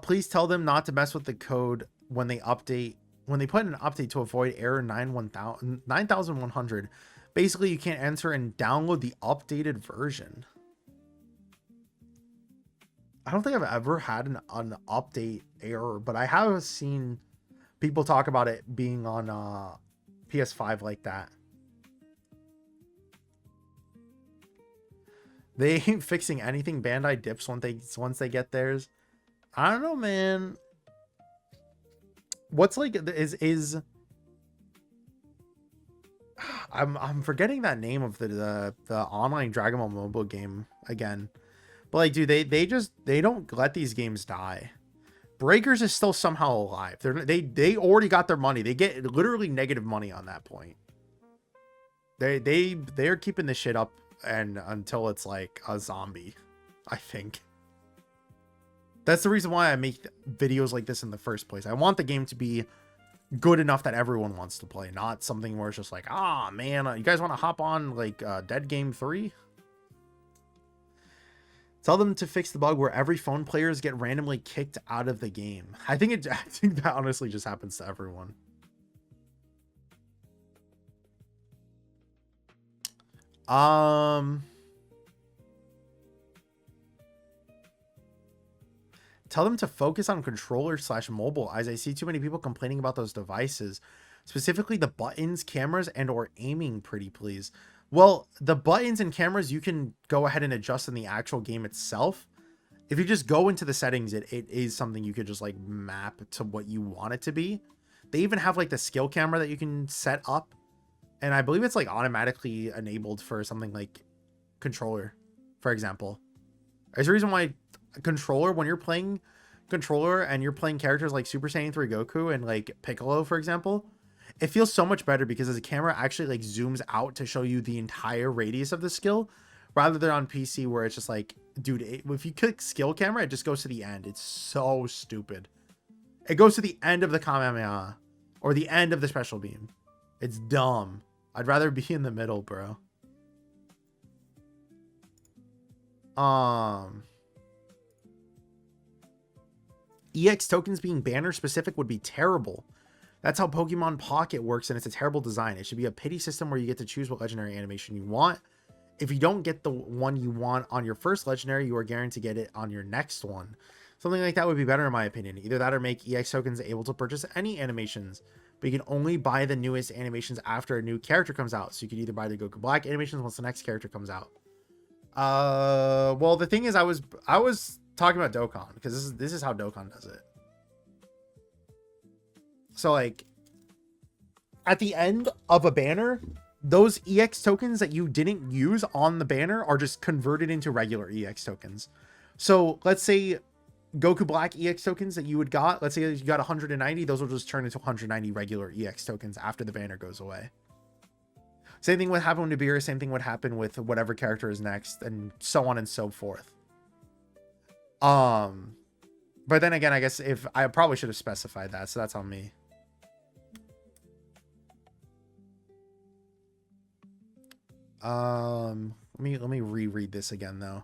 Please tell them not to mess with the code when they update, when they put in an update to avoid error 9100. Basically, you can't enter and download the updated version. I don't think I've ever had an update error, but I have seen people talk about it being on PS5 like that. They ain't fixing anything. Bandai dips once they get theirs. I don't know, man. What's like is I'm forgetting that name of the online Dragon Ball mobile game again. But like, dude, they don't let these games die. Breakers is still somehow alive. They already got their money. They get literally negative money on that point. They're keeping this shit up and until it's like a zombie, I think. That's the reason why I make videos like this in the first place. I want the game to be good enough that everyone wants to play, not something where it's just like, ah, man, you guys want to hop on like Dead Game 3? Tell them to fix the bug where every phone players get randomly kicked out of the game. I think that honestly just happens to everyone. Tell them to focus on controller / mobile, as I see too many people complaining about those devices, specifically the buttons, cameras, and or aiming, pretty please. Well, the buttons and cameras you can go ahead and adjust in the actual game itself. If you just go into the settings, it is something you could just like map to what you want it to be. They even have like the skill camera that you can set up, and I believe it's like automatically enabled for something like controller, for example. There's a reason why controller, when you're playing controller and you're playing characters like Super Saiyan 3 Goku and like Piccolo, for example, it feels so much better because the camera actually like zooms out to show you the entire radius of the skill, rather than on PC where it's just like, dude, if you click skill camera, it just goes to the end. It's so stupid. It goes to the end of the Kamehameha or the end of the special beam. It's dumb. I'd rather be in the middle, bro. EX tokens being banner specific would be terrible. That's how Pokemon Pocket works, and it's a terrible design. It should be a pity system where you get to choose what legendary animation you want. If you don't get the one you want on your first legendary, you are guaranteed to get it on your next one. Something like that would be better in my opinion. Either that or make EX tokens able to purchase any animations, but you can only buy the newest animations after a new character comes out. So you could either buy the Goku Black animations once the next character comes out. Well, the thing is, I was talking about Dokkan, because this is how Dokkan does it. So like at the end of a banner, those EX tokens that you didn't use on the banner are just converted into regular EX tokens. So let's say Goku Black EX tokens that you would got, let's say you got 190, those will just turn into 190 regular EX tokens after the banner goes away. Same thing would happen with Nibiru, same thing would happen with whatever character is next, and so on and so forth. But then again, I guess if I probably should have specified that, so that's on me. Let me reread this again though.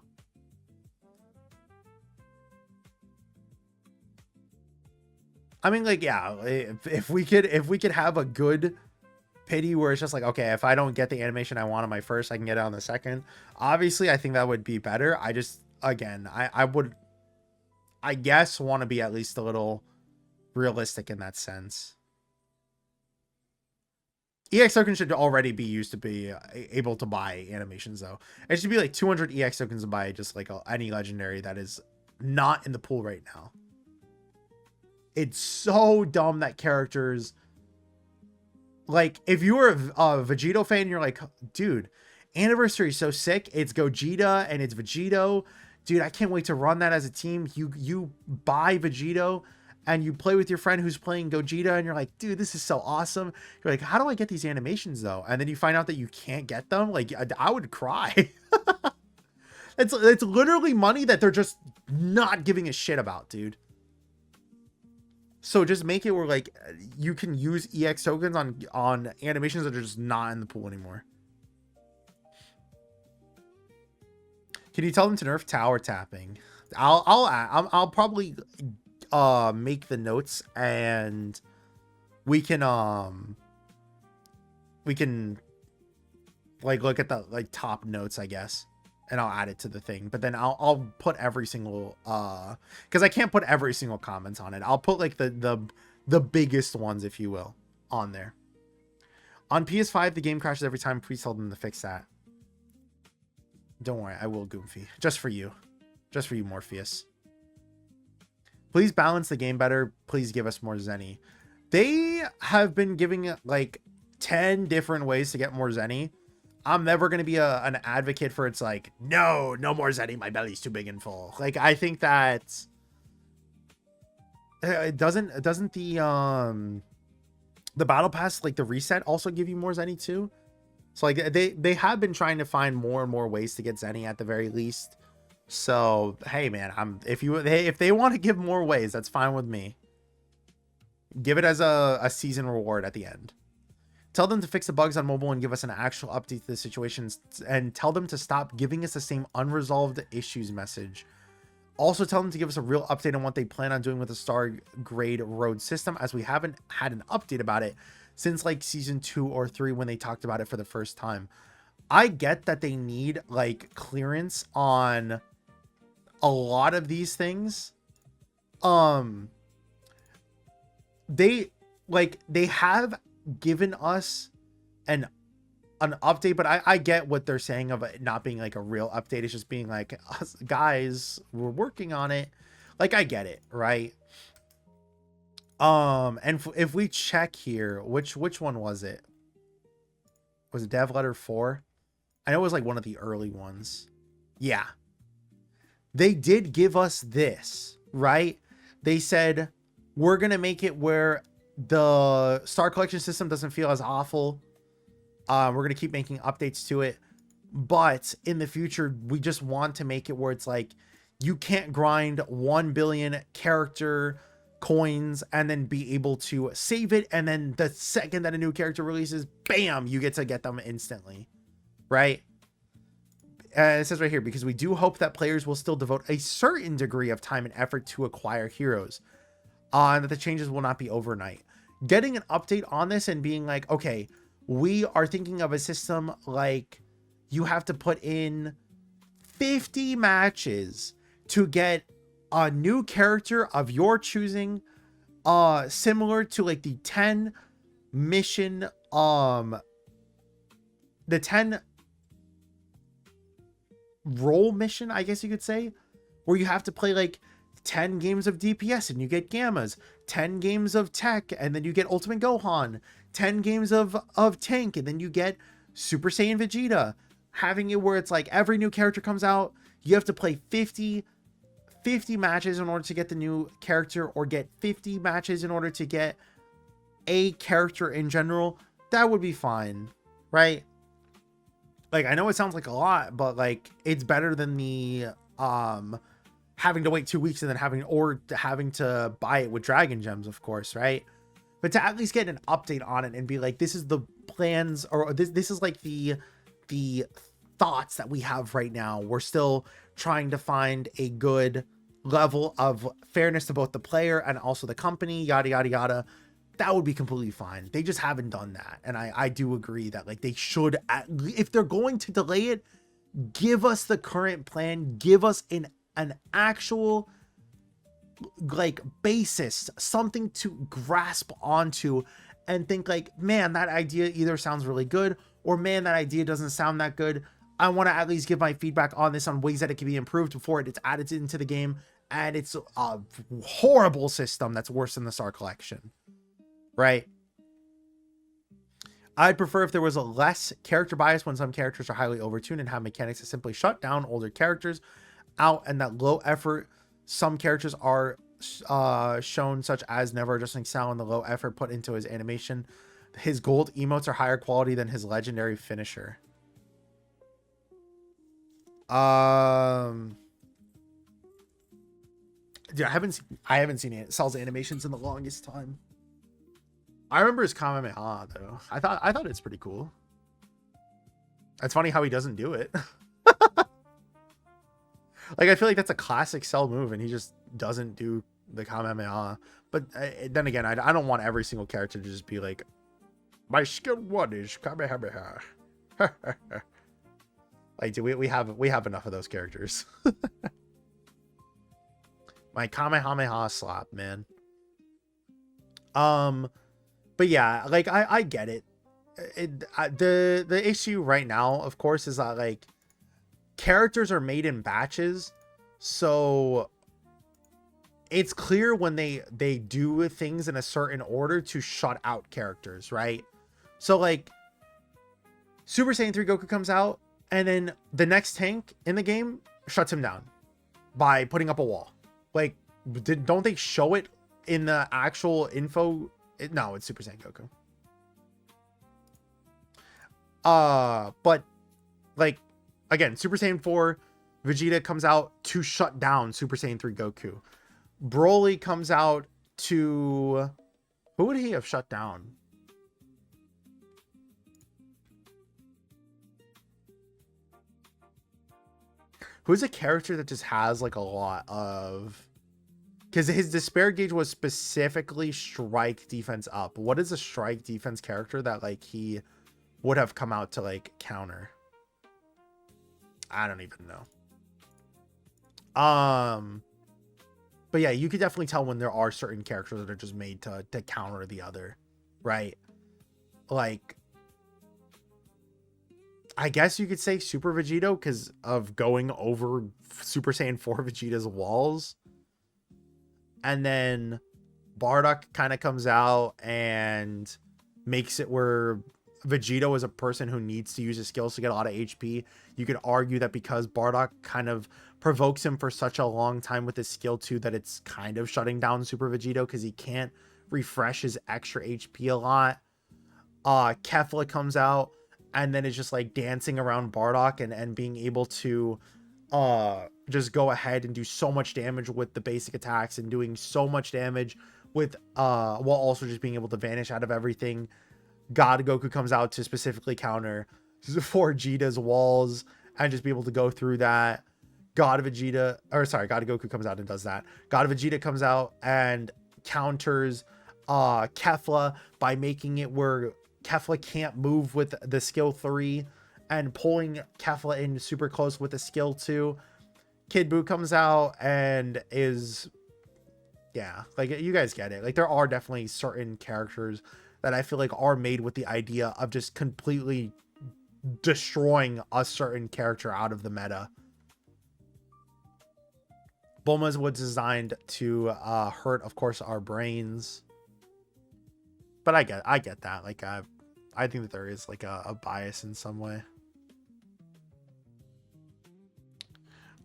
I mean, like, yeah, if we could have a good pity where it's just like, okay, if I don't get the animation I want on my first, I can get it on the second. Obviously, I think that would be better. I just, again, I would, I guess, want to be at least a little realistic in that sense. EX tokens should already be used to be able to buy animations, though. It should be like 200 EX tokens to buy just like any legendary that is not in the pool right now. It's so dumb that characters, like, if you were a Vegito fan, you're like, dude, Anniversary is so sick. It's Gogeta and it's Vegito. Dude, I can't wait to run that as a team. You buy Vegito and you play with your friend who's playing Gogeta, and you're like, dude, this is so awesome. You're like, how do I get these animations though? And then you find out that you can't get them. Like, I would cry. It's literally money that they're just not giving a shit about, dude. So just make it where like you can use EX tokens on animations that are just not in the pool anymore. Can you tell them to nerf tower tapping? I'll probably make the notes, and we can like look at the like top notes, I guess, and I'll add it to the thing. But then I'll put every single because I can't put every single comment on it. I'll put like the biggest ones, if you will, on there. On PS5, the game crashes every time. Please tell them to fix that. Don't worry, I will, Goofy. Just for you. Just for you, Morpheus. Please balance the game better. Please give us more Zenny. They have been giving like 10 different ways to get more Zenny. I'm never going to be an advocate for it's like, no more Zenny. My belly's too big and full. Like, I think that it doesn't the battle pass, like the reset, also give you more Zenny too? So like they have been trying to find more and more ways to get Zenny at the very least. So hey man, if they want to give more ways, that's fine with me. Give it as a season reward at the end. Tell them to fix the bugs on mobile and give us an actual update to the situation, and tell them to stop giving us the same unresolved issues message. Also tell them to give us a real update on what they plan on doing with the star grade road system, as we haven't had an update about it since like season 2 or 3 when they talked about it for the first time. I get that they need like clearance on a lot of these things. They have given us an update, but I get what they're saying of it not being like a real update. It's just being like, us guys, we're working on it. Like, I get it, right? And if we check here, which one was it? Was it dev letter 4? I know it was like one of the early ones. Yeah. They did give us this, right? They said, we're going to make it where the star collection system doesn't feel as awful. We're going to keep making updates to it. But in the future, we just want to make it where it's like, you can't grind 1 billion character coins and then be able to save it. And then the second that a new character releases, bam, you get to get them instantly. Right? It says right here, because we do hope that players will still devote a certain degree of time and effort to acquire heroes. And that the changes will not be overnight. getting an update on this and being like, okay, we are thinking of a system like you have to put in 50 matches to get a new character of your choosing, similar to like the 10 mission, the 10 role mission, I guess you could say, where you have to play like 10 games of DPS and you get gammas, 10 games of tech and then you get Ultimate Gohan, 10 games of tank and then you get Super Saiyan Vegeta. Having it where it's like every new character comes out, you have to play 50 matches in order to get the new character, or get 50 matches in order to get a character in general. That would be fine, right? Like, I know it sounds like a lot, but like it's better than the having to wait 2 weeks and then having to buy it with Dragon Gems, of course, right? But to at least get an update on it and be like, this is the plans, or this is like the thoughts that we have right now. We're still trying to find a good level of fairness to both the player and also the company, yada yada yada. That would be completely fine. They just haven't done that, and I do agree that like they should, if they're going to delay it, give us the current plan, give us an actual like basis, something to grasp onto and think like, man, that idea either sounds really good, or man, that idea doesn't sound that good. I want to at least give my feedback on this, on ways that it can be improved before it's added into the game and it's a horrible system that's worse than the Star Collection, right? I'd prefer if there was a less character bias when some characters are highly overtuned and have mechanics that simply shut down older characters out, and that low effort some characters are shown, such as never adjusting sound and the low effort put into his animation. His gold emotes are higher quality than his legendary finisher. Dude, I haven't seen it. Cell's animations in the longest time. I remember his Kamehameha though. I thought it's pretty cool. It's funny how he doesn't do it. Like, I feel like that's a classic Cell move and he just doesn't do the Kamehameha. But then again, I don't want every single character to just be like, my skill 1 is Kamehameha. Like, do we have enough of those characters. My Kamehameha slap, man. But yeah, like I get it. The issue right now, of course, is that like characters are made in batches, so it's clear when they do things in a certain order to shut out characters, right? So like Super Saiyan 3 Goku comes out, and then the next tank in the game shuts him down by putting up a wall. Like, don't they show it in the actual info? No, it's Super Saiyan Goku. But like, again, Super Saiyan 4 Vegeta comes out to shut down Super Saiyan 3 Goku. Broly comes out to, who would he have shut down? Who's a character that just has like a lot of, because his despair gauge was specifically strike defense up. What is a strike defense character that like he would have come out to like counter? I don't even know. But yeah, you could definitely tell when there are certain characters that are just made to counter the other, right? Like, I guess you could say Super Vegito because of going over Super Saiyan 4 Vegeta's walls. And then Bardock kind of comes out and makes it where Vegito is a person who needs to use his skills to get a lot of HP. You could argue that because Bardock kind of provokes him for such a long time with his skill 2 that it's kind of shutting down Super Vegito because he can't refresh his extra HP a lot. Kefla comes out and then it's just like dancing around Bardock and being able to just go ahead and do so much damage with the basic attacks and doing so much damage with while also just being able to vanish out of everything. God Goku comes out to specifically counter for Vegeta's walls and just be able to go through that. God Goku comes out and does that. God Vegeta comes out and counters Kefla by making it where Kefla can't move with the skill 3 and pulling Kefla in super close with the skill 2. Kid Buu comes out and is, yeah, like you guys get it. Like there are definitely certain characters that I feel like are made with the idea of just completely destroying a certain character out of the meta. Bulma's was designed to hurt, of course, our brains. But I get that. Like I think that there is like a bias in some way.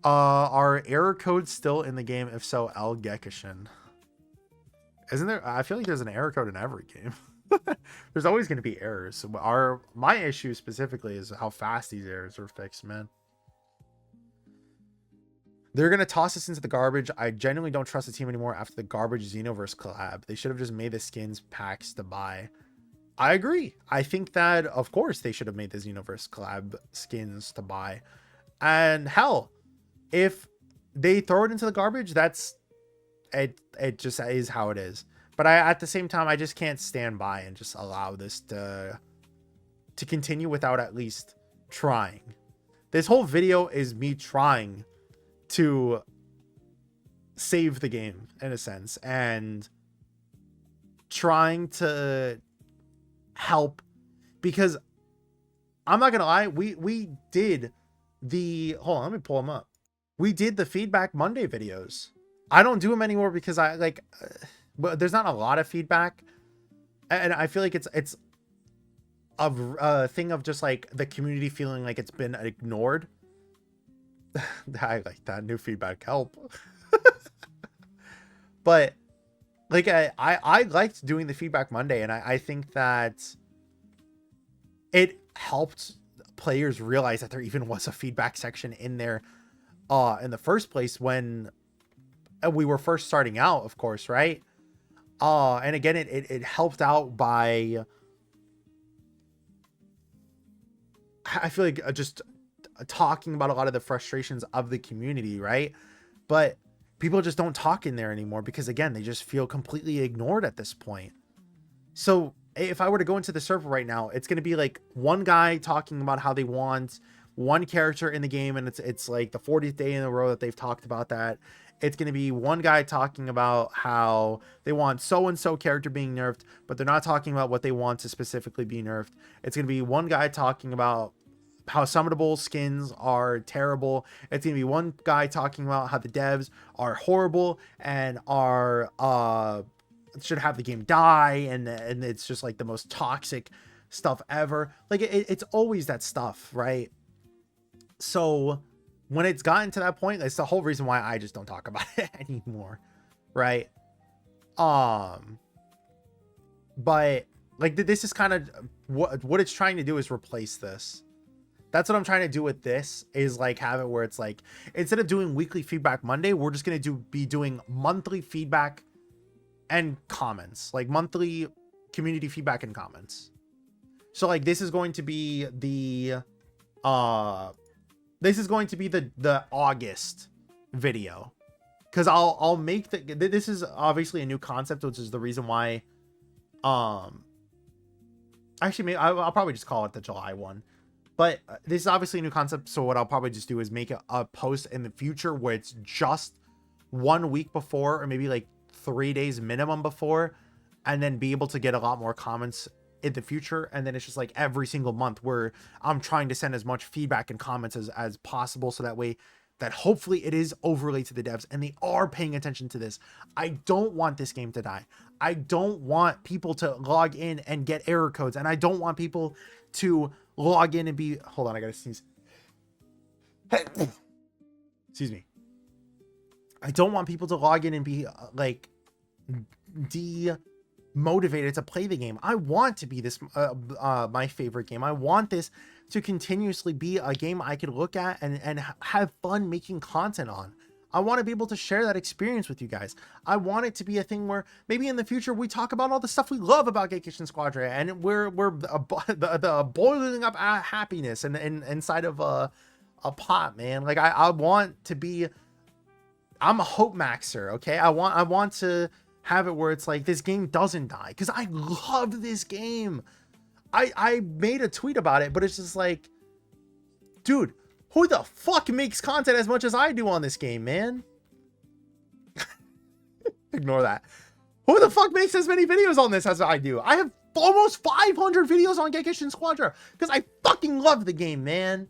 Are error codes still in the game? If so, L Gekishin. Isn't there? I feel like there's an error code in every game. There's always going to be errors. So my issue specifically is how fast these errors are fixed, man. They're going to toss us into the garbage. I genuinely don't trust the team anymore after the garbage Xenoverse collab. They should have just made the skins packs to buy. I agree. I think that, of course, they should have made the Xenoverse collab skins to buy. And hell, if they throw it into the garbage, that's it. It just is how it is. But at the same time, I just can't stand by and just allow this to continue without at least trying. This whole video is me trying to save the game in a sense and trying to help, because I'm not gonna lie, we did the, hold on, let me pull them up. We did the Feedback Monday videos. I don't do them anymore because I like, but there's not a lot of feedback, and I feel like it's a thing of just like the community feeling like it's been ignored. I like that. New feedback help. But like I liked doing the Feedback Monday, and I think that it helped players realize that there even was a feedback section in there in the first place when we were first starting out, of course, right? And again, it helped out by, I feel like just talking about a lot of the frustrations of the community, right? But people just don't talk in there anymore because, again, they just feel completely ignored at this point. So if I were to go into the server right now, it's going to be like one guy talking about how they want one character in the game, and it's like the 40th day in a row that they've talked about that. It's going to be one guy talking about how they want so-and-so character being nerfed, but they're not talking about what they want to specifically be nerfed. It's going to be one guy talking about how summonable skins are terrible. It's going to be one guy talking about how the devs are horrible and are should have the game die, and it's just like the most toxic stuff ever. Like it's always that stuff, right? So when it's gotten to that point, that's the whole reason why I just don't talk about it anymore, right? But like this is kind of what it's trying to do is replace this. That's what I'm trying to do with this, is like have it where it's like, instead of doing weekly Feedback Monday, we're just going to be doing monthly feedback and comments, like monthly community feedback and comments. So like this is going to be the August video, because I'll make this is obviously a new concept, which is the reason why actually maybe I'll probably just call it the July one. But this is obviously a new concept, so what I'll probably just do is make a post in the future where it's just 1 week before, or maybe like 3 days minimum before, and then be able to get a lot more comments in the future. And then it's just like every single month where I'm trying to send as much feedback and comments as possible, so that way that hopefully it is overlaid to the devs and they are paying attention to this. I don't want this game to die. I don't want people to log in and get error codes, and I don't want people to log in and be, hold on, I gotta sneeze. Excuse me. I don't want people to log in and be like demotivated to play the game. I want to be this my favorite game. I want this to continuously be a game I could look at and have fun making content on. I want to be able to share that experience with you guys. I want it to be a thing where maybe in the future we talk about all the stuff we love about Gekishin Squadra, and we're the boiling up happiness and inside of a pot, man. Like I want to be, I'm a hope maxer, okay? I want to have it where it's like this game doesn't die, because I love this game. I made a tweet about it, but it's just like, dude, who the fuck makes content as much as I do on this game, man? Ignore that. Who the fuck makes as many videos on this as I do? I have almost 500 videos on Gekishin Squadra because I fucking love the game, man.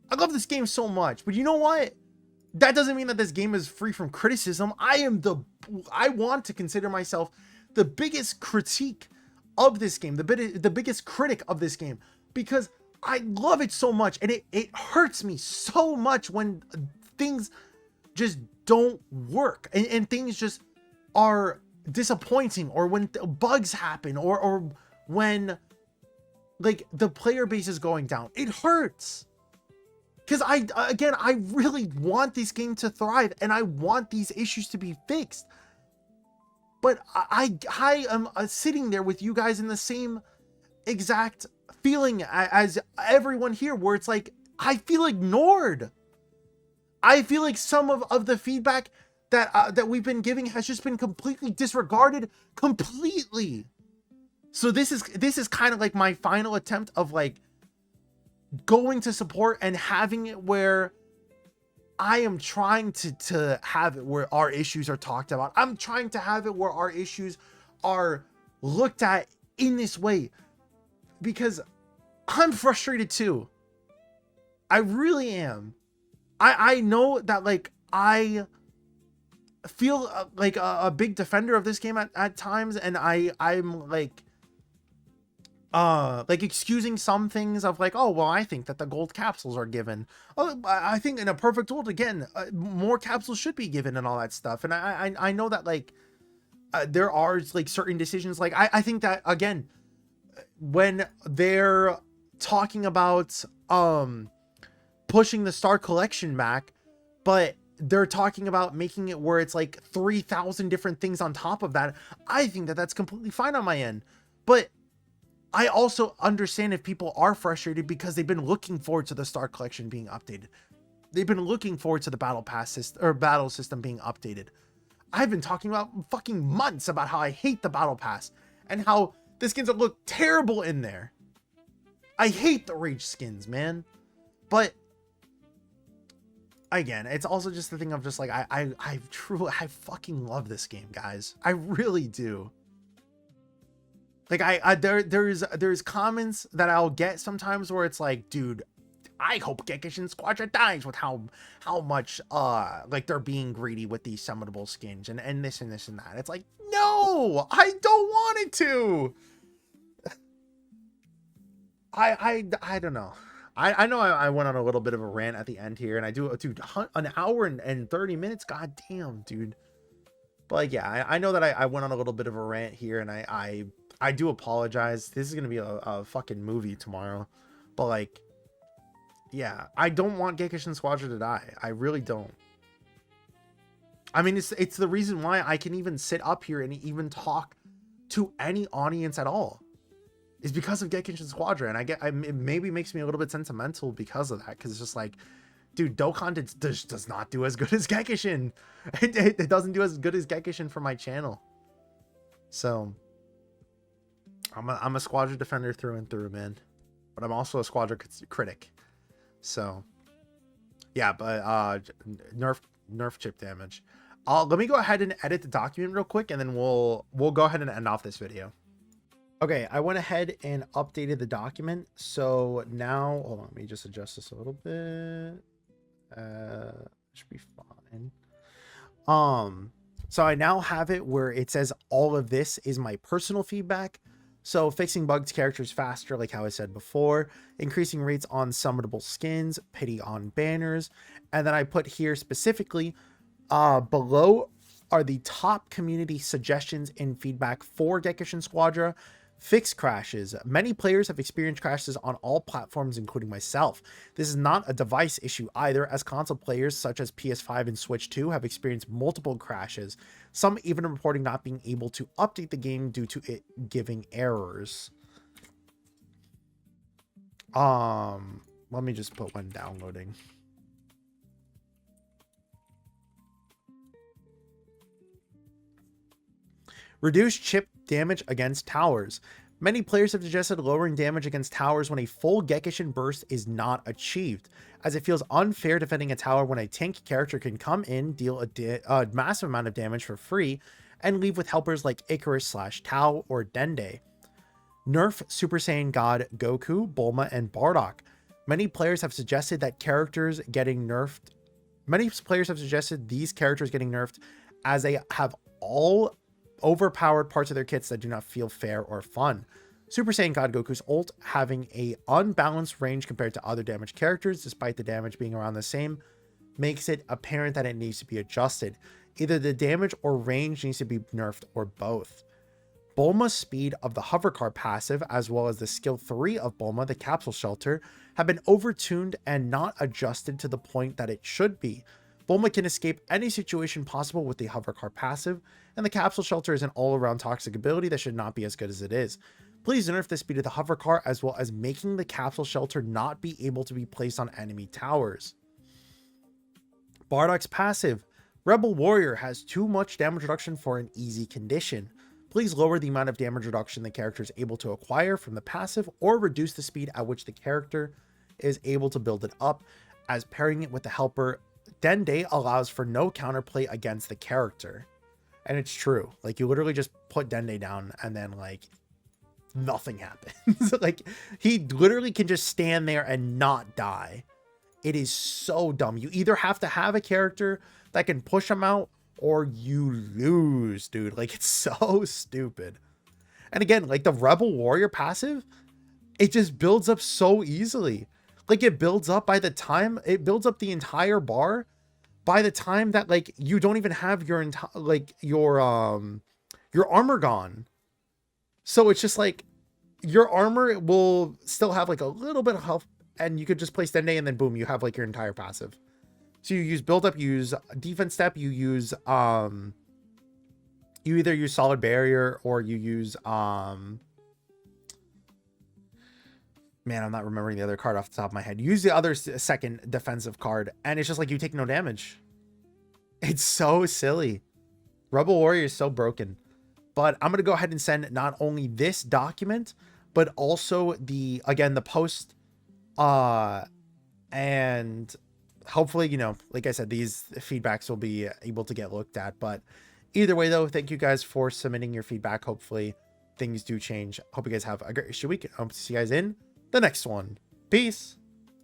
I love this game so much. But you know what? That doesn't mean that this game is free from criticism. I want to consider myself the biggest critique of this game, the biggest critic of this game, because I love it so much, and it hurts me so much when things just don't work, and things just are disappointing, or when bugs happen, or when like the player base is going down. It hurts. Because I really want this game to thrive, and I want these issues to be fixed. But I am sitting there with you guys in the same exact feeling as everyone here, where it's like, I feel ignored. I feel like some of the feedback that we've been giving has just been completely disregarded, completely. So this is kind of like my final attempt of like going to support and having it where I am trying to have it where our issues are talked about. I'm trying to have it where our issues are looked at in this way, because I'm frustrated too. I really am. I know that, like, I feel like a big defender of this game at times, and I'm like excusing some things of like, oh, well, I think that the gold capsules are given. Oh, I think in a perfect world, again, more capsules should be given and all that stuff. And I know that, like, there are like certain decisions. Like, I think that, again, when they're talking about pushing the Star Collection back, but they're talking about making it where it's like 3,000 different things on top of that, I think that that's completely fine on my end. But I also understand if people are frustrated because they've been looking forward to the Star Collection being updated. They've been looking forward to the battle pass system, or battle system, being updated. I've been talking about fucking months about how I hate the battle pass and how the skins look terrible in there. I hate the rage skins, man. But again, it's also just the thing of just like, I fucking love this game, guys. I really do. Like, there's comments that I'll get sometimes where it's like, dude, I hope Gekishin Squadra dies with how much like they're being greedy with these summonable skins and this and this and that. It's like, no, I don't want it to. I don't know. I know I went on a little bit of a rant at the end here, and I do, dude, an hour and 30 minutes. God damn, dude. But like, yeah, I know that I went on a little bit of a rant here, and I do apologize. This is gonna be a fucking movie tomorrow, but like, yeah, I don't want Gekishin Squadra to die. I really don't. I mean, it's the reason why I can even sit up here and even talk to any audience at all, is because of Gekishin Squadra. And it maybe makes me a little bit sentimental because of that, because it's just like, dude, Dokkan does not do as good as Gekishin. It doesn't do as good as Gekishin for my channel. So I'm a Squadra defender through and through, man. But I'm also a Squadra critic. So yeah, but nerf chip damage. Let me go ahead and edit the document real quick, and then we'll go ahead and end off this video. Okay, I went ahead and updated the document. So now, hold on, let me just adjust this a little bit. Should be fine. So I now have it where it says all of this is my personal feedback. So fixing bugs characters faster, like how I said before, increasing rates on summonable skins, pity on banners. And then I put here specifically, below are the top community suggestions and feedback for Gekishin Squadra. Fix crashes. Many players have experienced crashes on all platforms, including myself. This is not a device issue either, as console players such as PS5 and Switch 2 have experienced multiple crashes, some even reporting not being able to update the game due to it giving errors. Let me just put when downloading. Reduce chip damage against towers. Many players have suggested lowering damage against towers when a full Gekishin burst is not achieved, as it feels unfair defending a tower when a tank character can come in, deal a massive amount of damage for free, and leave with helpers like Icarus/Tau or Dende. Nerf Super Saiyan God Goku, Bulma, and Bardock. Many players have suggested these characters getting nerfed as they have all overpowered parts of their kits that do not feel fair or fun. Super Saiyan God Goku's ult having a unbalanced range compared to other damage characters, despite the damage being around the same, makes it apparent that it needs to be adjusted. Either the damage or range needs to be nerfed or both. Bulma's speed of the hovercar passive, as well as the skill 3 of Bulma, the capsule shelter, have been overtuned and not adjusted to the point that it should be. Bulma can escape any situation possible with the hovercar passive, and the capsule shelter is an all-around toxic ability that should not be as good as it is. Please nerf the speed of the hovercar, as well as making the capsule shelter not be able to be placed on enemy towers. Bardock's passive. Rebel Warrior has too much damage reduction for an easy condition. Please lower the amount of damage reduction the character is able to acquire from the passive, or reduce the speed at which the character is able to build it up, as pairing it with the helper Dende allows for no counterplay against the character. And it's true. Like, you literally just put Dende down and then, like, nothing happens. Like, he literally can just stand there and not die. It is so dumb. You either have to have a character that can push him out, or you lose, dude. Like, it's so stupid. And again, like, the Rebel Warrior passive, it just builds up so easily. Like, it builds up by the time it builds up the entire bar by the time that, like, you don't even have your entire, like, your armor gone. So it's just like your armor will still have like a little bit of health, and you could just place Dende and then boom, you have like your entire passive. So you use build up, you use defense step, you use you either use solid barrier or you use man, I'm not remembering the other card off the top of my head. Use the other second defensive card, and it's just like you take no damage. It's so silly. Rebel Warrior is so broken. But I'm going to go ahead and send not only this document, but also the post. And hopefully, you know, like I said, these feedbacks will be able to get looked at. But either way, though, thank you guys for submitting your feedback. Hopefully things do change. Hope you guys have a great week. I hope to see you guys in the next one. Peace.